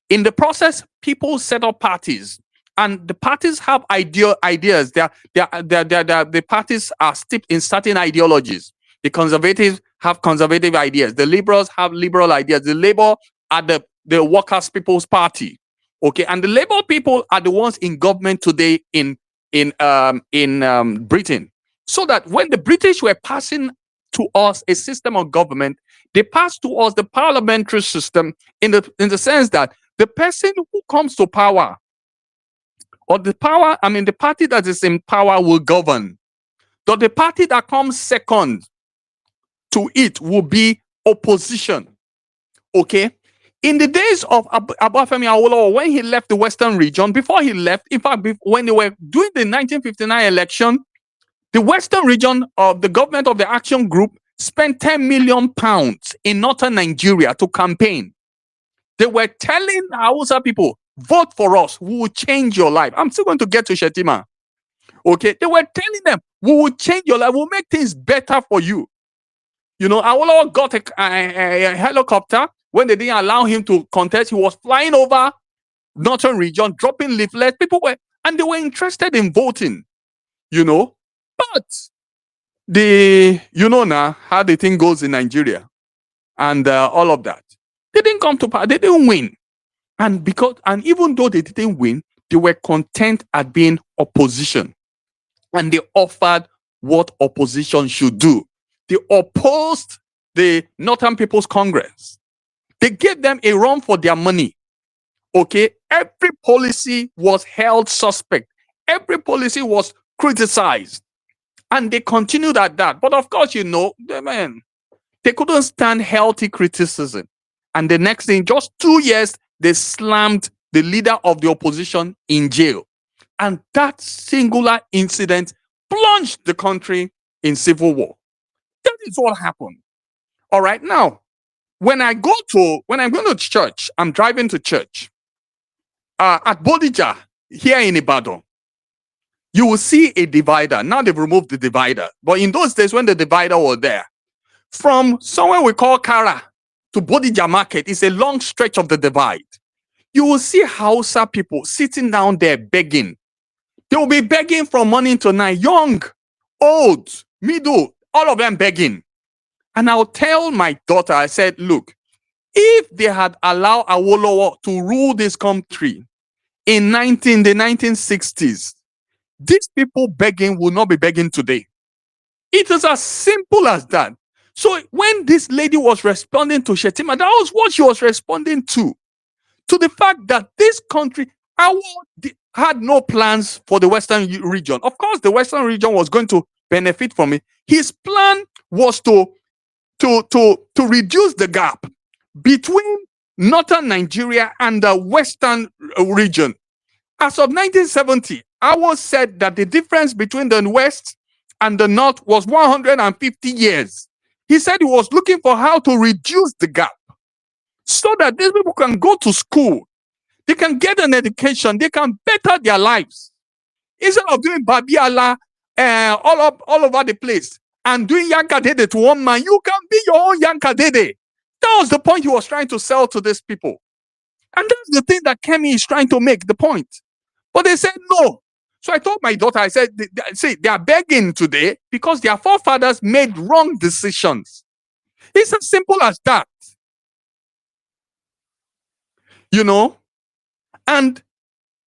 In the process, people set up parties, and the parties have ideas. The parties are steeped in certain ideologies. The conservatives have conservative ideas. The liberals have liberal ideas. The Labour are the workers' people's party. Okay, and the Labour people are the ones in government today in Britain. So that when the British were passing to us a system of government, they passed to us the parliamentary system in the sense that the person who comes to power, or the party that is in power will govern. But the party that comes second to it will be opposition. Okay? In the days of Obafemi Awolowo, when he left the Western region, before he left, in fact, when they were doing the 1959 election, the Western region of the government of the Action Group spent £10 million in northern Nigeria to campaign. They were telling Hausa people, vote for us, we will change your life. I'm still going to get to Shetima. Okay, they were telling them, we will change your life, we'll make things better for you. You know, Awolowo got a helicopter. When they didn't allow him to contest, he was flying over northern region, dropping leaflets. People were, and they were interested in voting, you know. But you know now how the thing goes in Nigeria and all of that. They didn't come to power. They didn't win. And even though they didn't win, they were content at being opposition. And they offered what opposition should do. They opposed the Northern People's Congress. They gave them a run for their money. Okay, every policy was held suspect. Every policy was criticized. And they continued at that. But of course, you know, they couldn't stand healthy criticism. And the next thing, just 2 years, they slammed the leader of the opposition in jail. And that singular incident plunged the country in civil war. That is what happened. All right. Now, when I'm going to church, I'm driving to church at Bodija here in Ibadan. You will see a divider. Now they've removed the divider. But in those days when the divider was there, from somewhere we call Kara to Bodija Market, it's a long stretch of the divide. You will see Hausa people sitting down there begging. They will be begging from morning to night, young, old, middle, all of them begging. And I'll tell my daughter, I said, look, if they had allowed Awolowo to rule this country in the 1960s, these people begging will not be begging today. It is as simple as that. So when this lady was responding to Shetima, that was what she was responding to the fact that this country had no plans for the Western region. Of course, the Western region was going to benefit from it. His plan was to reduce the gap between northern Nigeria and the Western region. As of 1970, Awo said that the difference between the West and the North was 150 years. He said he was looking for how to reduce the gap so that these people can go to school, they can get an education, they can better their lives. Instead of doing Babiala all over the place and doing Yankadede to one man, you can be your own Yankadede. That was the point he was trying to sell to these people. And that's the thing that Kemi is trying to make, the point. But they said no. So I told my daughter, I said, they are begging today because their forefathers made wrong decisions. It's as simple as that. You know? And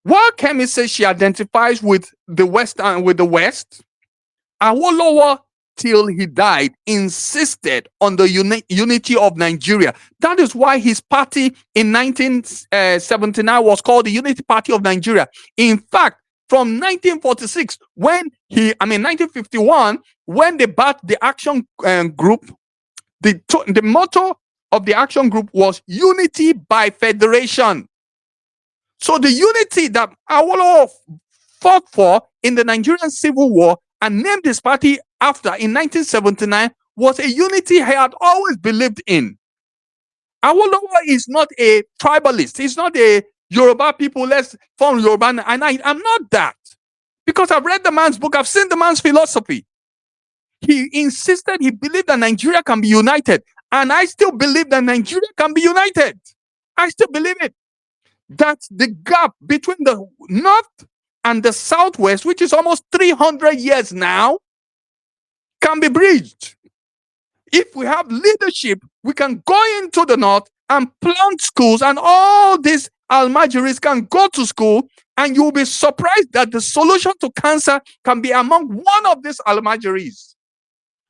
while Kemi says she identifies with the West and with the West, Awolowo, till he died, insisted on the unity of Nigeria. That is why his party in 1979 was called the Unity Party of Nigeria. In fact, from 1946, 1951, when they backed the action group, the motto of the action group was unity by federation. So the unity that Awolowo fought for in the Nigerian Civil War and named his party after in 1979 was a unity he had always believed in. Awolowo is not a tribalist. He's not a Yoruba people, let's form Yoruba. And I'm not that. Because I've read the man's book, I've seen the man's philosophy. He insisted, he believed that Nigeria can be united. And I still believe that Nigeria can be united. I still believe it. That the gap between the North and the Southwest, which is almost 300 years now, can be bridged. If we have leadership, we can go into the North and plant schools, and all these Almajiris can go to school, and you'll be surprised that the solution to cancer can be among one of these Almajiris.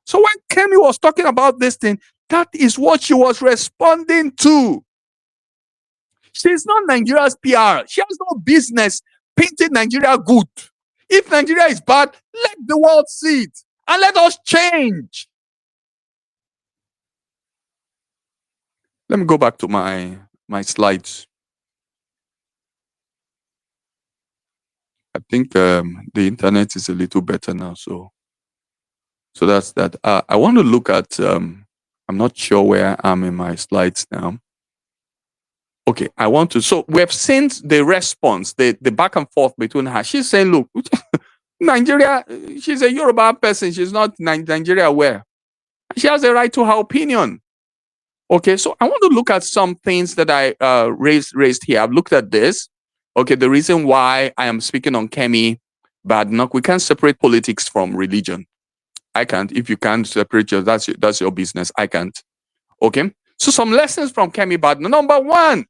So when Kemi was talking about this thing, that is what she was responding to. She's not Nigeria's PR. She has no business painting Nigeria good. If Nigeria is bad, let the world see it and let us change. Let me go back to my slides. I think the internet is a little better now, so that's that. I want to look at. I'm not sure where I am in my slides now. Okay, I want to. So we have seen the response, the back and forth between her. She's saying, "Look, Nigeria. She's a Yoruba person. She's not Nigeria aware." She has a right to her opinion. Okay, so I want to look at some things that I raised here. I've looked at this. Okay, the reason why I am speaking on Kemi Badenoch, we can't separate politics from religion. I can't. If you can't separate that's your business. I can't. Okay, so some lessons from Kemi Badenoch. Number one,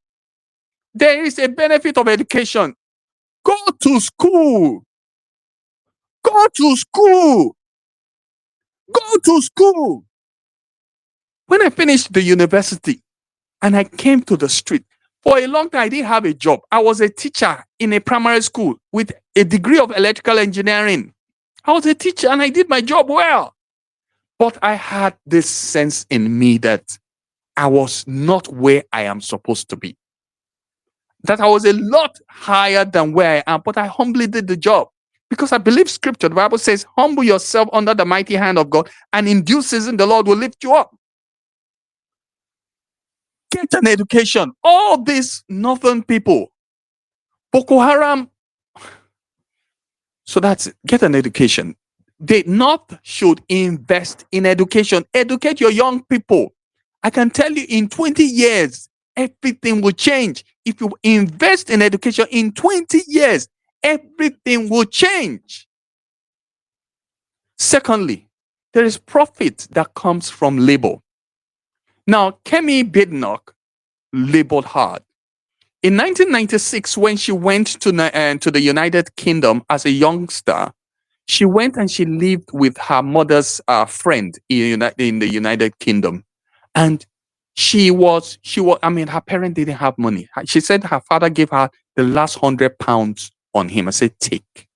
there is a benefit of education. Go to school. Go to school. Go to school. When I finished the university and I came to the street, for a long time, I didn't have a job. I was a teacher in a primary school with a degree of electrical engineering. I was a teacher and I did my job well. But I had this sense in me that I was not where I am supposed to be. That I was a lot higher than where I am, but I humbly did the job. Because I believe scripture, the Bible says, humble yourself under the mighty hand of God, and in due season, the Lord will lift you up. Get an education. All these northern people, Boko Haram. So that's it. Get an education. The North should invest in education. Educate your young people. I can tell you in 20 years, everything will change. If you invest in education in 20 years, everything will change. Secondly, there is profit that comes from labor. Now, Kemi Badenoch labored hard. In 1996, when she went to the United Kingdom as a youngster, she went and she lived with her mother's friend in the United Kingdom. And her parents didn't have money. She said her father gave her the last £100 on him. I said, take.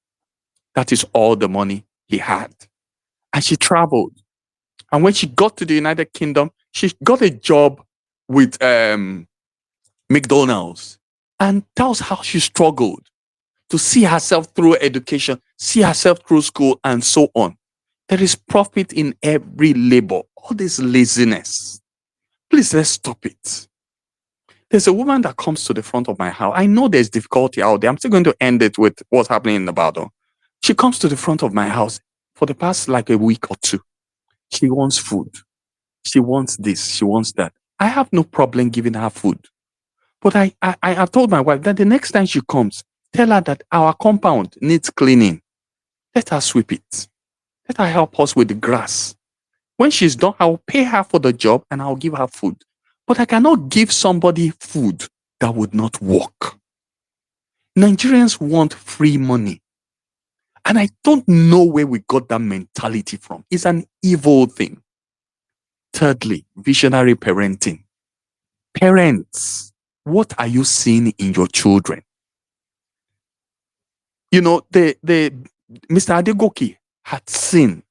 That is all the money he had. And she traveled. And when she got to the United Kingdom, she got a job with McDonald's. And that was how she struggled to see herself through education, see herself through school, and so on. There is profit in every labor. All this laziness. Please, let's stop it. There's a woman that comes to the front of my house. I know there's difficulty out there. I'm still going to end it with what's happening in the battle. She comes to the front of my house for the past like a week or two. She wants food. She wants this. She wants that. I have no problem giving her food. But I told my wife that the next time she comes, tell her that our compound needs cleaning. Let her sweep it. Let her help us with the grass. When she's done, I'll pay her for the job and I'll give her food. But I cannot give somebody food that would not work. Nigerians want free money. And I don't know where we got that mentality from. It's an evil thing. Thirdly, visionary parenting. Parents, what are you seeing in your children? You know, the Mr. Adegoke had seen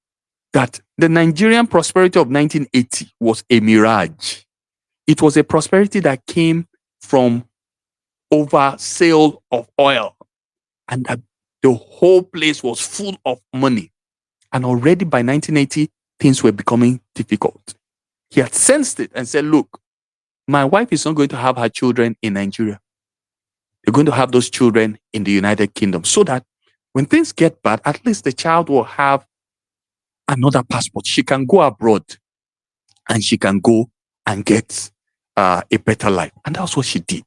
that the Nigerian prosperity of 1980 was a mirage. It was a prosperity that came from over sale of oil, and that the whole place was full of money. And already by 1980, things were becoming difficult. He had sensed it and said, look, my wife is not going to have her children in Nigeria. They're going to have those children in the United Kingdom, so that when things get bad, at least the child will have another passport. She can go abroad and she can go and get a better life. And that's what she did.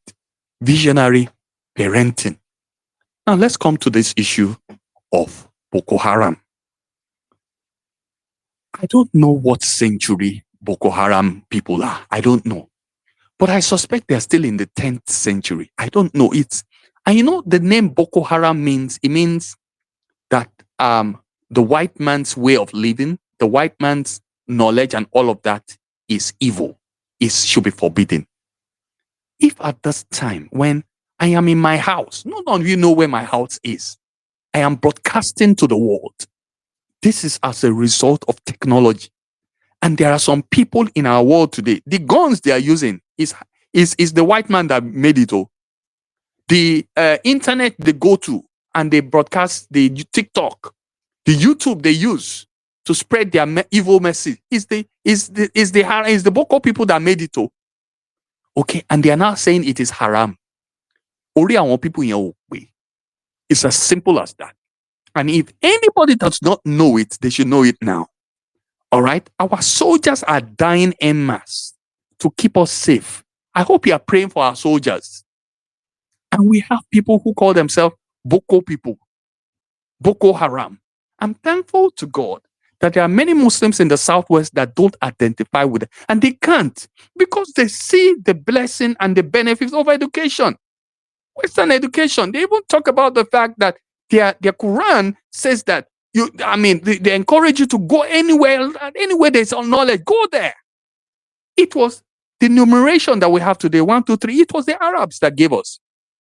Visionary parenting. Now let's come to this issue of Boko Haram. I don't know what century Boko Haram people are. I don't know. But I suspect they're still in the 10th century. I don't know. And you know, the name Boko Haram means that the white man's way of living, the white man's knowledge and all of that is evil. It should be forbidden. If at this time when I am in my house, none of you know where my house is, I am broadcasting to the world. This is as a result of technology. And there are some people in our world today, the guns they are using is the white man that made it all. The internet they go to and they broadcast, the TikTok, the YouTube they use to spread their evil message is the Boko people that made it all. Okay, and they are now saying it is haram. Only I want people in your way. It's as simple as that. And if anybody does not know it, they should know it now. All right? Our soldiers are dying en masse to keep us safe. I hope you are praying for our soldiers. And we have people who call themselves Boko people, Boko Haram. I'm thankful to God that there are many Muslims in the Southwest that don't identify with it. And they can't because they see the blessing and the benefits of education. Western education. They even talk about the fact that their Quran says that they encourage you to go anywhere there's knowledge, go there. It was the numeration that we have today, 1, 2, 3. It was the Arabs that gave us.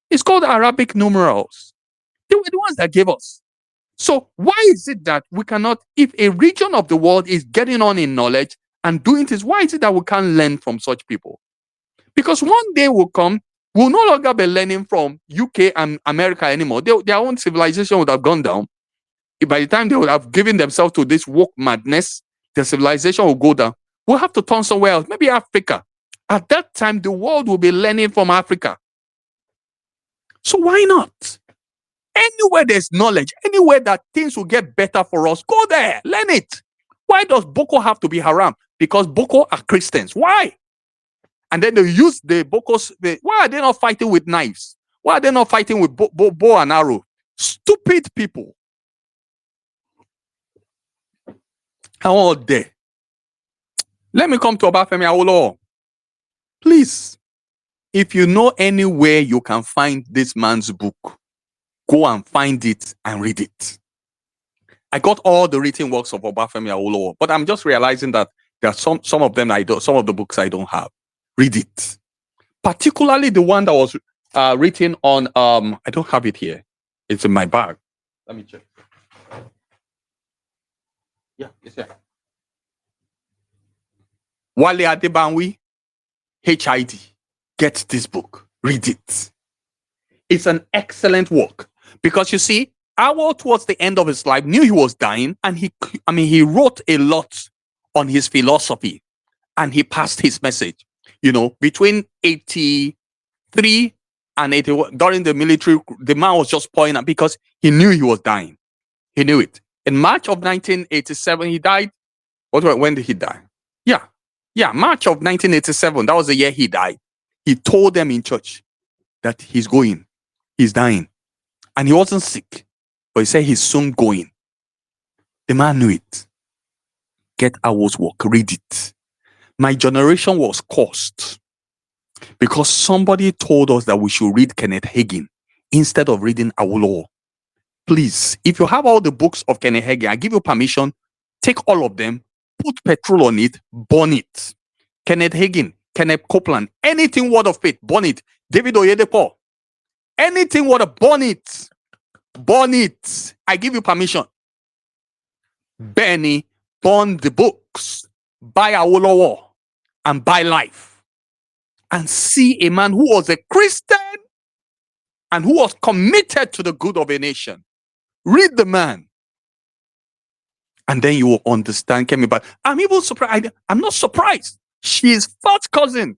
It's called Arabic numerals. They were the ones that gave us. So why is it that we cannot, if a region of the world is getting on in knowledge and doing this, why is it that we can't learn from such people? Because one day will come, we'll no longer be learning from UK and America anymore. Their own civilization would have gone down. By the time they would have given themselves to this woke madness, their civilization will go down. We'll have to turn somewhere else, maybe Africa. At that time, the world will be learning from Africa. So why not? Anywhere there's knowledge, anywhere that things will get better for us, go there, learn it. Why does Boko have to be haram? Because Boko are Christians. Why? And then they use the Bokos. Why are they not fighting with knives? Why are they not fighting with bow and arrow? Stupid people. How are they? Let me come to Obafemi Awolowo. Please, if you know anywhere you can find this man's book, go and find it and read it. I got all the written works of Obafemi Awolowo, but I'm just realizing that there are some of them I don't, some of the books I don't have. Read it. Particularly the one that was written on, I don't have it here. It's in my bag. Let me check. Yeah, it's there. Wale Adebanwi, HID. Get this book. Read it. It's an excellent work. Because you see, Awo towards the end of his life knew he was dying, and he wrote a lot on his philosophy, and he passed his message. You know, between 83 and 81, during the military, the man was just pointing out because he knew he was dying. He knew it. In March of 1987, he died. When did he die? Yeah, March of 1987. That was the year he died. He told them in church that he's dying. And he wasn't sick, but he said he's soon going. The man knew it. Get Awo's work, read it. My generation was cursed because somebody told us that we should read Kenneth Hagin instead of reading Awolowo. Please, if you have all the books of Kenneth Hagin, I give you permission, take all of them, put petrol on it, burn it. Kenneth Hagin, Kenneth Copeland, anything word of faith, burn it. David Oyedepo, anything word of, burn it. Burn it. I give you permission. Benny, burn the books. Buy Awolowo and buy life. And see a man who was a Christian and who was committed to the good of a nation. Read the man. And then you will understand Kemi Badenoch. I'm even surprised. I'm not surprised. She is first cousin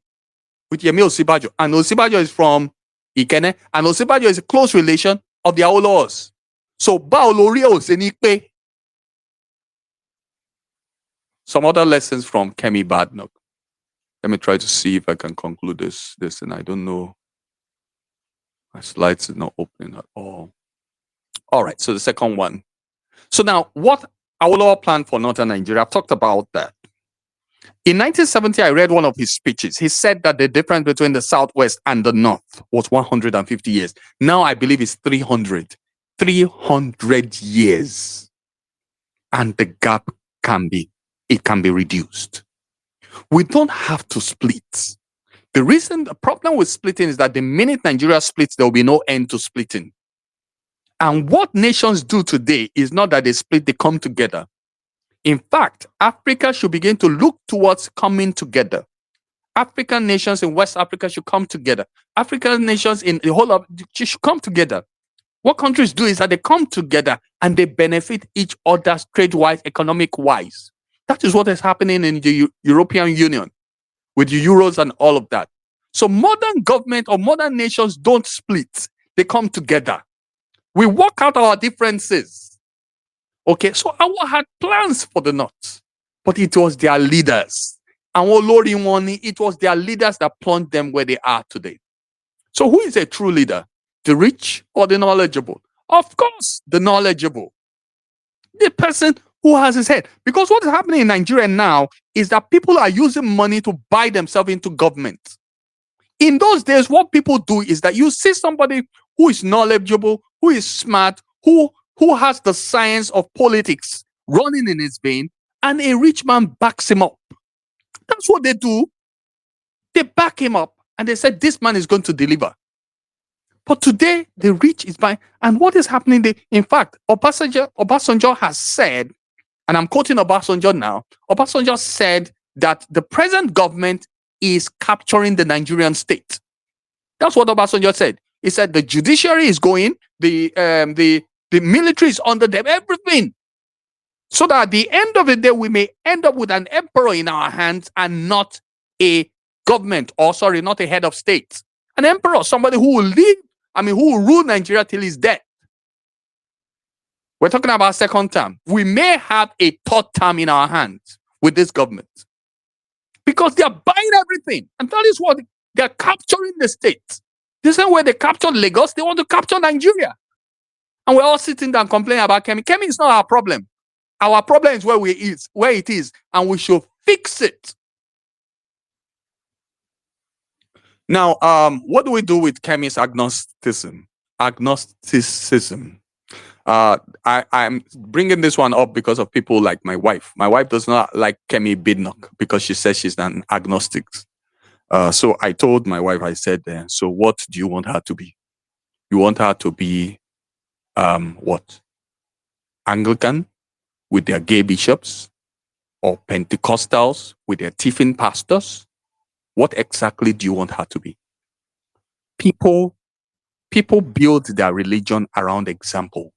with Yemi Osibajo. And Osibajo is from Ikene. And Osibajo is a close relation of the Awolowos. So, some other lessons from Kemi Badenoch. Let me try to see if I can conclude this. And I don't know. My slides are not opening at all. All right, so the second one. So now, what Awolowo planned for Northern Nigeria, I've talked about that. In 1970, I read one of his speeches. He said that the difference between the Southwest and the North was 150 years. Now I believe it's 300. 300 years. And the gap can be reduced. We don't have to split. The problem with splitting is that the minute Nigeria splits, there will be no end to splitting. And what nations do today is not that they split, they come together. In fact, Africa should begin to look towards coming together. African nations in West Africa should come together. African nations in the whole of should come together. What countries do is that they come together and they benefit each other trade-wise, economic-wise. That is what is happening in the European Union with the euros and all of that. So modern government or modern nations don't split. They come together. We work out our differences. Okay, so Awo had plans for the North. but it was their leaders. And it was their leaders that plunged them where they are today. So who is a true leader? The rich or the knowledgeable? Of course, the knowledgeable. The person who has his head. Because what is happening in Nigeria now is that people are using money to buy themselves into government. In those days, what people do is that you see somebody who is knowledgeable, who is smart, who has the science of politics running in his vein, and a rich man backs him up. That's what they do. They back him up and they said, this man is going to deliver. But today, the rich is buying. And what is happening? In fact, Obasanjo has said, and I'm quoting Obasanjo now, Obasanjo said that the present government is capturing the Nigerian state. That's what Obasanjo said. He said the judiciary is going, the military is under them, everything. So that at the end of the day, we may end up with an emperor in our hands and not a government, or sorry, not a head of state. An emperor, somebody who will who will rule Nigeria till he's dead. We're talking about second term. We may have a third term in our hands with this government. Because they are buying everything. And that is what they're capturing the state. The same way they captured Lagos, they want to capture Nigeria. And we're all sitting down complaining about Kemi. Kemi is not our problem. Our problem is where it is, and we should fix it. Now, what do we do with Kemi's agnosticism? I'm bringing this one up because of people like my wife. My wife does not like Kemi Badenoch because she says she's an agnostic. So I told my wife, I said, so what do you want her to be? You want her to be what? Anglican with their gay bishops, or Pentecostals with their tiffin pastors? What exactly do you want her to be? People build their religion around example.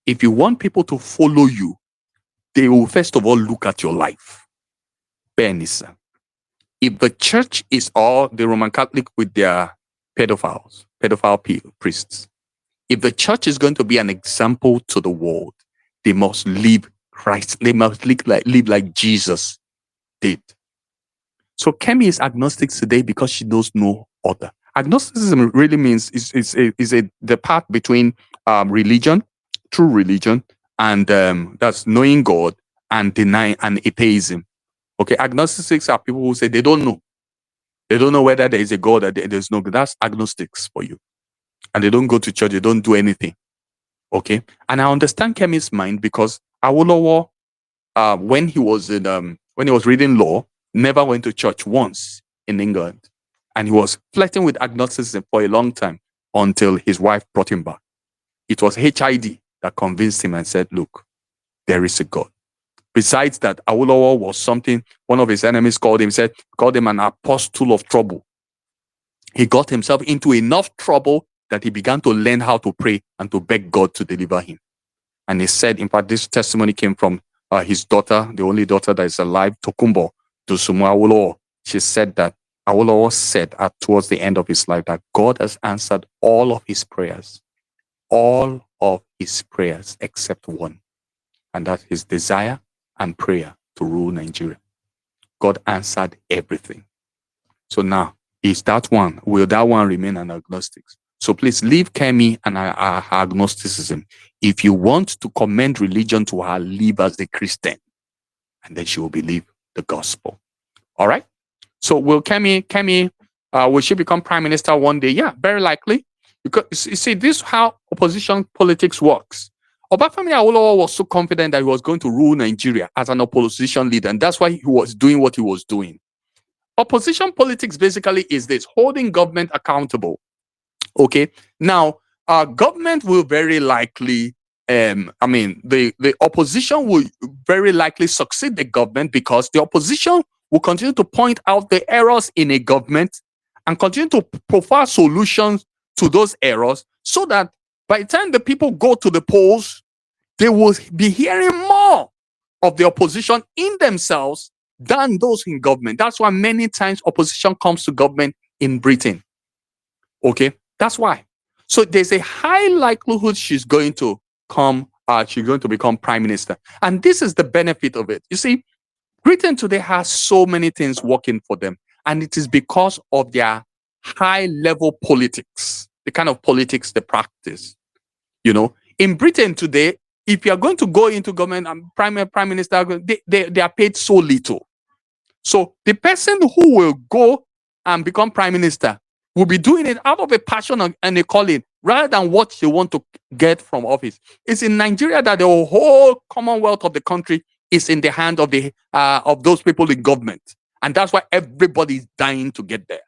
If you want people to follow you, they will first of all look at your life. Benisa. If the church is all the Roman Catholic with their pedophile priests, if the church is going to be an example to the world, they must live Christ. They must live like Jesus did. So Kemi is agnostic today because she knows no other. Agnosticism really means is the path between religion, true religion, and that's knowing God and denying and atheism. Okay, agnostics are people who say they don't know. They don't know whether there is a God or there's no God. That's agnostics for you. And they don't go to church, they don't do anything. Okay, and I understand Kemi's mind because Awolowo, when he was reading law, never went to church once in England, and he was flirting with agnosticism for a long time until his wife brought him back. It was HID that convinced him and said, "Look, there is a God." Besides that, Awolowo was something one of his enemies called him an apostle of trouble. He got himself into enough trouble that he began to learn how to pray and to beg God to deliver him. And he said, in fact, this testimony came from his daughter, the only daughter that is alive, Tokumbo Dosumu Awolowo. She said that Awolowo said towards the end of his life that God has answered all of his prayers except one, and that his desire and prayer to rule Nigeria. God answered everything. So now, will that one remain an agnostic? So please leave Kemi and her agnosticism. If you want to commend religion to her, live as a Christian, and then she will believe the gospel. All right. So will will she become prime minister one day? Yeah, very likely. Because you see, this is how opposition politics works. Obafemi Awolowo was so confident that he was going to rule Nigeria as an opposition leader, and that's why he was doing what he was doing. Opposition politics basically is this: holding government accountable. Okay. Now, government will very likely, the opposition will very likely succeed the government because the opposition will continue to point out the errors in a government and continue to provide solutions to those errors, so that by the time the people go to the polls, they will be hearing more of the opposition in themselves than those in government. That's why many times opposition comes to government in Britain. Okay, that's why. So there's a high likelihood she's going to become prime minister. And this is the benefit of it. You see, Britain today has so many things working for them, and it is because of their high level politics, the kind of politics they practice. In Britain today, if you are going to go into government and prime minister, they are paid so little. So the person who will go and become prime minister will be doing it out of a passion and a calling rather than what they want to get from office. It's in Nigeria that the whole commonwealth of the country is in the hand of those people in government, and that's why everybody is dying to get there.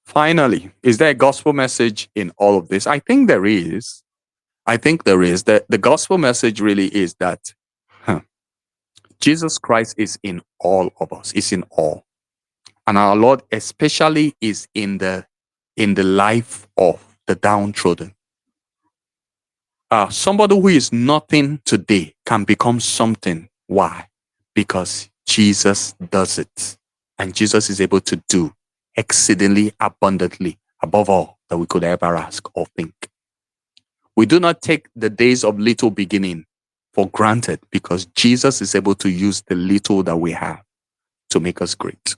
Finally, is there a gospel message in all of this? I think there is. The gospel message really is that Jesus Christ is in all of us, is in all. And our Lord especially is in the life of the downtrodden. Somebody who is nothing today can become something. Why? Because Jesus does it. And Jesus is able to do exceedingly abundantly above all that we could ever ask or think. We do not take the days of little beginning for granted because Jesus is able to use the little that we have to make us great.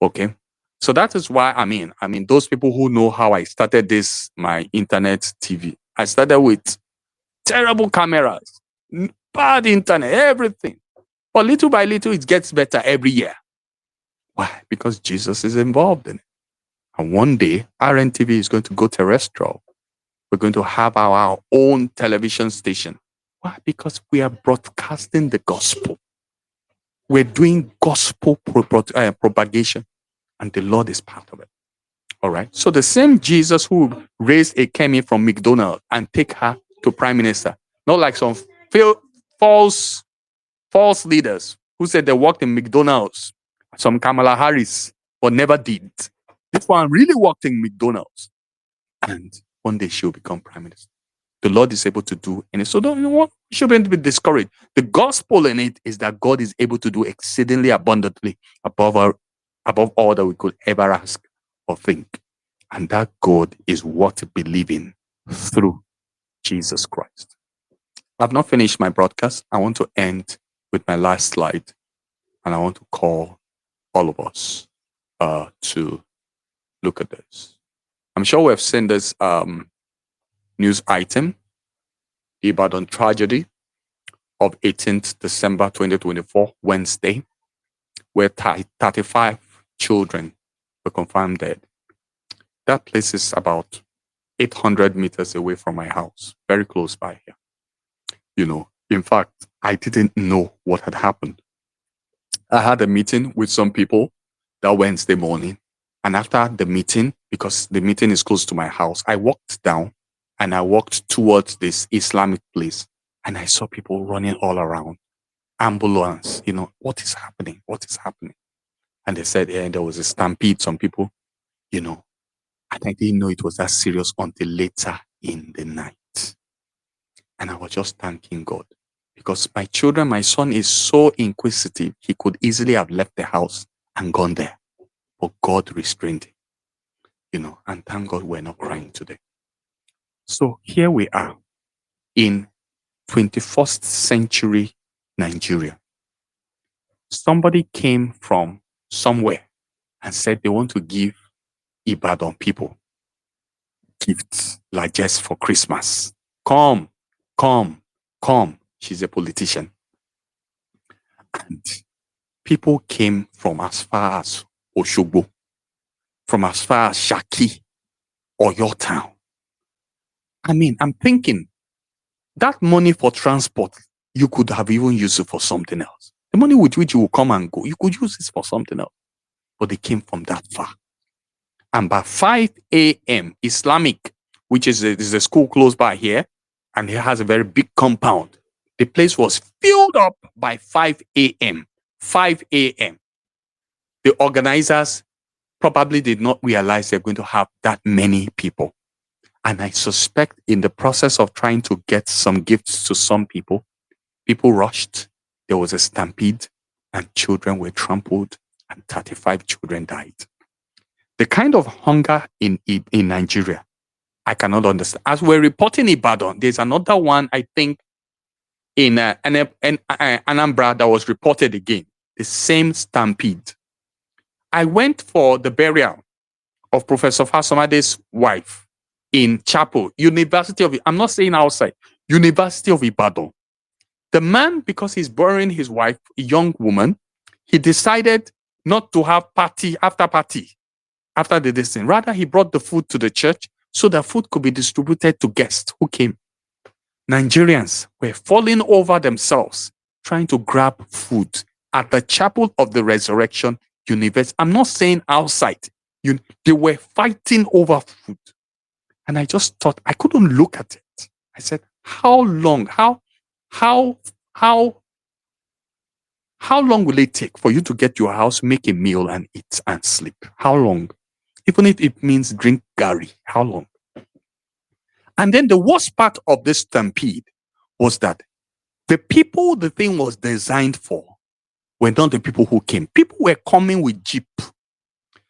Okay? So that is why, those people who know how I started my internet TV, I started with terrible cameras, bad internet, everything. But little by little, it gets better every year. Why? Because Jesus is involved in it. And one day, RNTV is going to go terrestrial. We're going to have our own television station. Why? Because we are broadcasting the gospel. We're doing gospel propagation, and the Lord is part of it. All right. So the same Jesus who raised a Kemi from McDonald's and take her to prime minister, not like some false leaders who said they worked in McDonald's, some Kamala Harris, but never did. This one really worked in McDonald's, and one day she'll become prime minister. The Lord is able to do, and so don't you shouldn't be discouraged. The gospel in it is that God is able to do exceedingly abundantly above all that we could ever ask or think, and that God is what we believe in through Jesus Christ. I've not finished my broadcast. I want to end with my last slide, and I want to call all of us to look at this. I'm sure we have seen this news item, the Ibadan tragedy of 18th December 2024, Wednesday, where 35 children were confirmed dead. That place is about 800 meters away from my house, very close by here. In fact, I didn't know what had happened. I had a meeting with some people that Wednesday morning. And after the meeting, because the meeting is close to my house, I walked down and I walked towards this Islamic place. And I saw people running all around. Ambulance, what is happening? What is happening? And they said, there was a stampede. Some people, and I didn't know it was that serious until later in the night. And I was just thanking God because my son is so inquisitive. He could easily have left the house and gone there, but God restrained him, and thank God we're not crying today. So here we are in 21st century Nigeria. Somebody came from somewhere and said they want to give Ibadan people gifts, largesse for Christmas. Come. She's a politician. And people came from as far as Oshogbo, from as far as Shaki or your town. I'm thinking that money for transport, you could have even used it for something else. The money with which you will come and go, you could use it for something else. But they came from that far. And by 5 a.m., Islamic, which is a school close by here, and it has a very big compound. The place was filled up by 5 a.m. 5 a.m. The organizers probably did not realize they're going to have that many people. And I suspect in the process of trying to get some gifts to some people rushed. There was a stampede and children were trampled and 35 children died. The kind of hunger in Nigeria, I cannot understand. As we're reporting Ibadan, there's another one, I think, in Anambra that was reported again. The same stampede. I went for the burial of Professor Fasomade's wife in Chapel, University of, I'm not saying outside, University of Ibadan. The man, because he's burying his wife, a young woman, he decided not to have party after the distance. Rather, he brought the food to the church so that food could be distributed to guests who came. Nigerians were falling over themselves trying to grab food at the Chapel of the Resurrection University. I'm not saying outside. They were fighting over food. And I just thought, I couldn't look at it. I said, how long? How long will it take for you to get your house, make a meal and eat and sleep? How long? Even if it means drink gari, how long? And then the worst part of this stampede was that the people the thing was designed for were not the people who came. People were coming with jeep.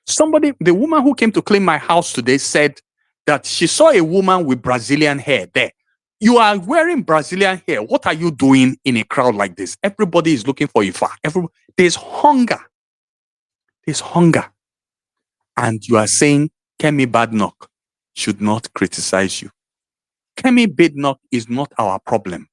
The woman who came to clean my house today said that she saw a woman with Brazilian hair there. You are wearing Brazilian hair. What are you doing in a crowd like this? Everybody is looking for Ifa. There's hunger. There's hunger. And you are saying Kemi Badenoch should not criticize you. Kemi Badenoch is not our problem.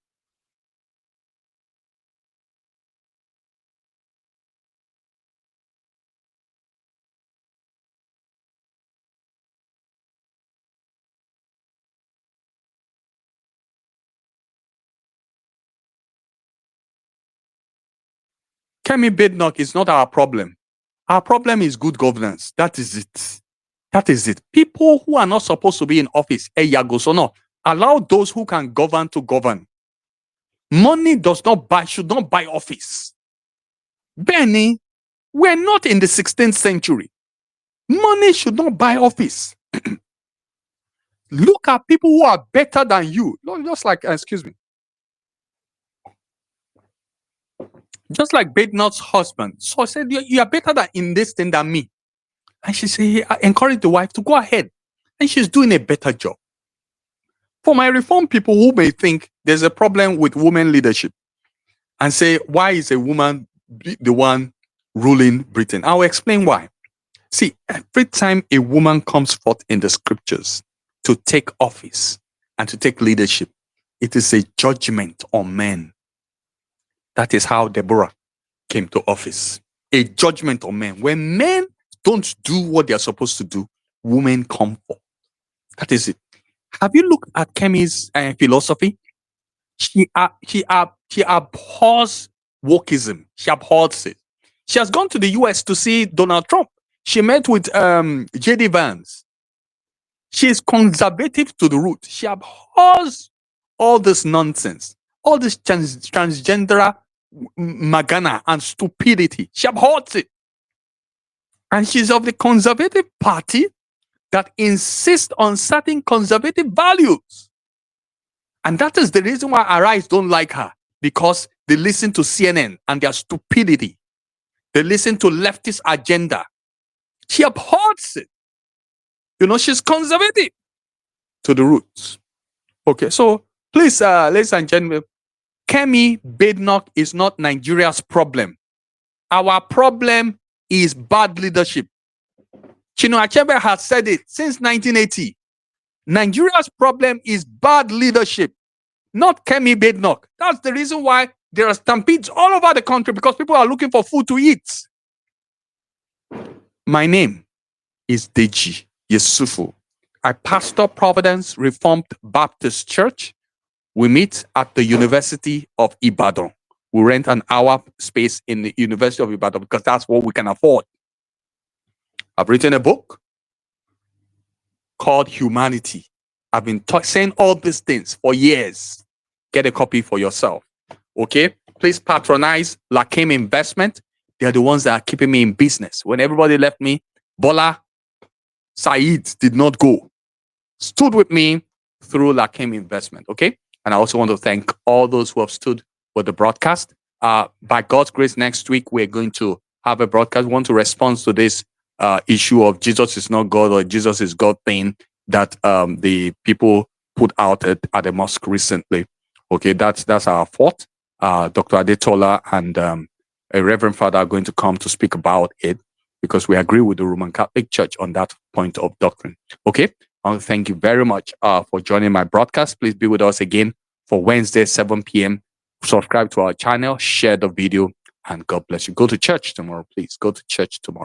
Kemi Badenoch is not our problem. Our problem is good governance. That is it. That is it. People who are not supposed to be in office, allow those who can govern to govern. Money should not buy office. Benny, we're not in the 16th century. Money should not buy office. Look at people who are better than you. Just like, excuse me. Just like Badenoch's husband. So I said, you are better in this thing than me. And she said, I encourage the wife to go ahead. And she's doing a better job. For my reform people who may think there's a problem with women leadership and say, why is a woman the one ruling Britain? I'll explain why. See, every time a woman comes forth in the scriptures to take office and to take leadership, it is a judgment on men. That is how Deborah came to office. A judgment on men. When men don't do what they are supposed to do, women come forth. That is it. Have you looked at Kemi's philosophy? She abhors wokeism. She abhors it. She has gone to the US to see Donald Trump. She met with J.D. Vance. She is conservative to the root. She abhors all this nonsense, all this transgender magana and stupidity. She abhors it. And she's of the conservative party that insists on certain conservative values. And that is the reason why our eyes don't like her, because they listen to CNN and their stupidity. They listen to leftist agenda. She abhors it. You know, she's conservative to the roots. Okay, so please, ladies and gentlemen, Kemi Badenoch is not Nigeria's problem. Our problem is bad leadership. Chinua Achebe has said it since 1980. Nigeria's problem is bad leadership, not Kemi Badenoch. That's the reason why there are stampedes all over the country, because people are looking for food to eat. My name is Deji Yesufu. I pastor Providence Reformed Baptist Church. We meet at the University of Ibadan. We rent an hour space in the University of Ibadan because that's what we can afford. I've written a book called Humanity. I've been saying all these things for years. Get a copy for yourself. Okay? Please patronize Lakem Investment. They're the ones that are keeping me in business. When everybody left me, Bola Said did not go. Stood with me through Lakem Investment. Okay? And I also want to thank all those who have stood with the broadcast. By God's grace, next week, we're going to have a broadcast. We want to respond to this issue of Jesus is not God or Jesus is God thing that the people put out at the mosque recently. Okay, that's our fourth. Dr. Adetola and a Reverend Father are going to come to speak about it, because we agree with the Roman Catholic Church on that point of doctrine. Okay, I want to thank you very much for joining my broadcast. Please be with us again for Wednesday, 7 p.m. Subscribe to our channel, share the video, and God bless you. Go to church tomorrow, please. Go to church tomorrow.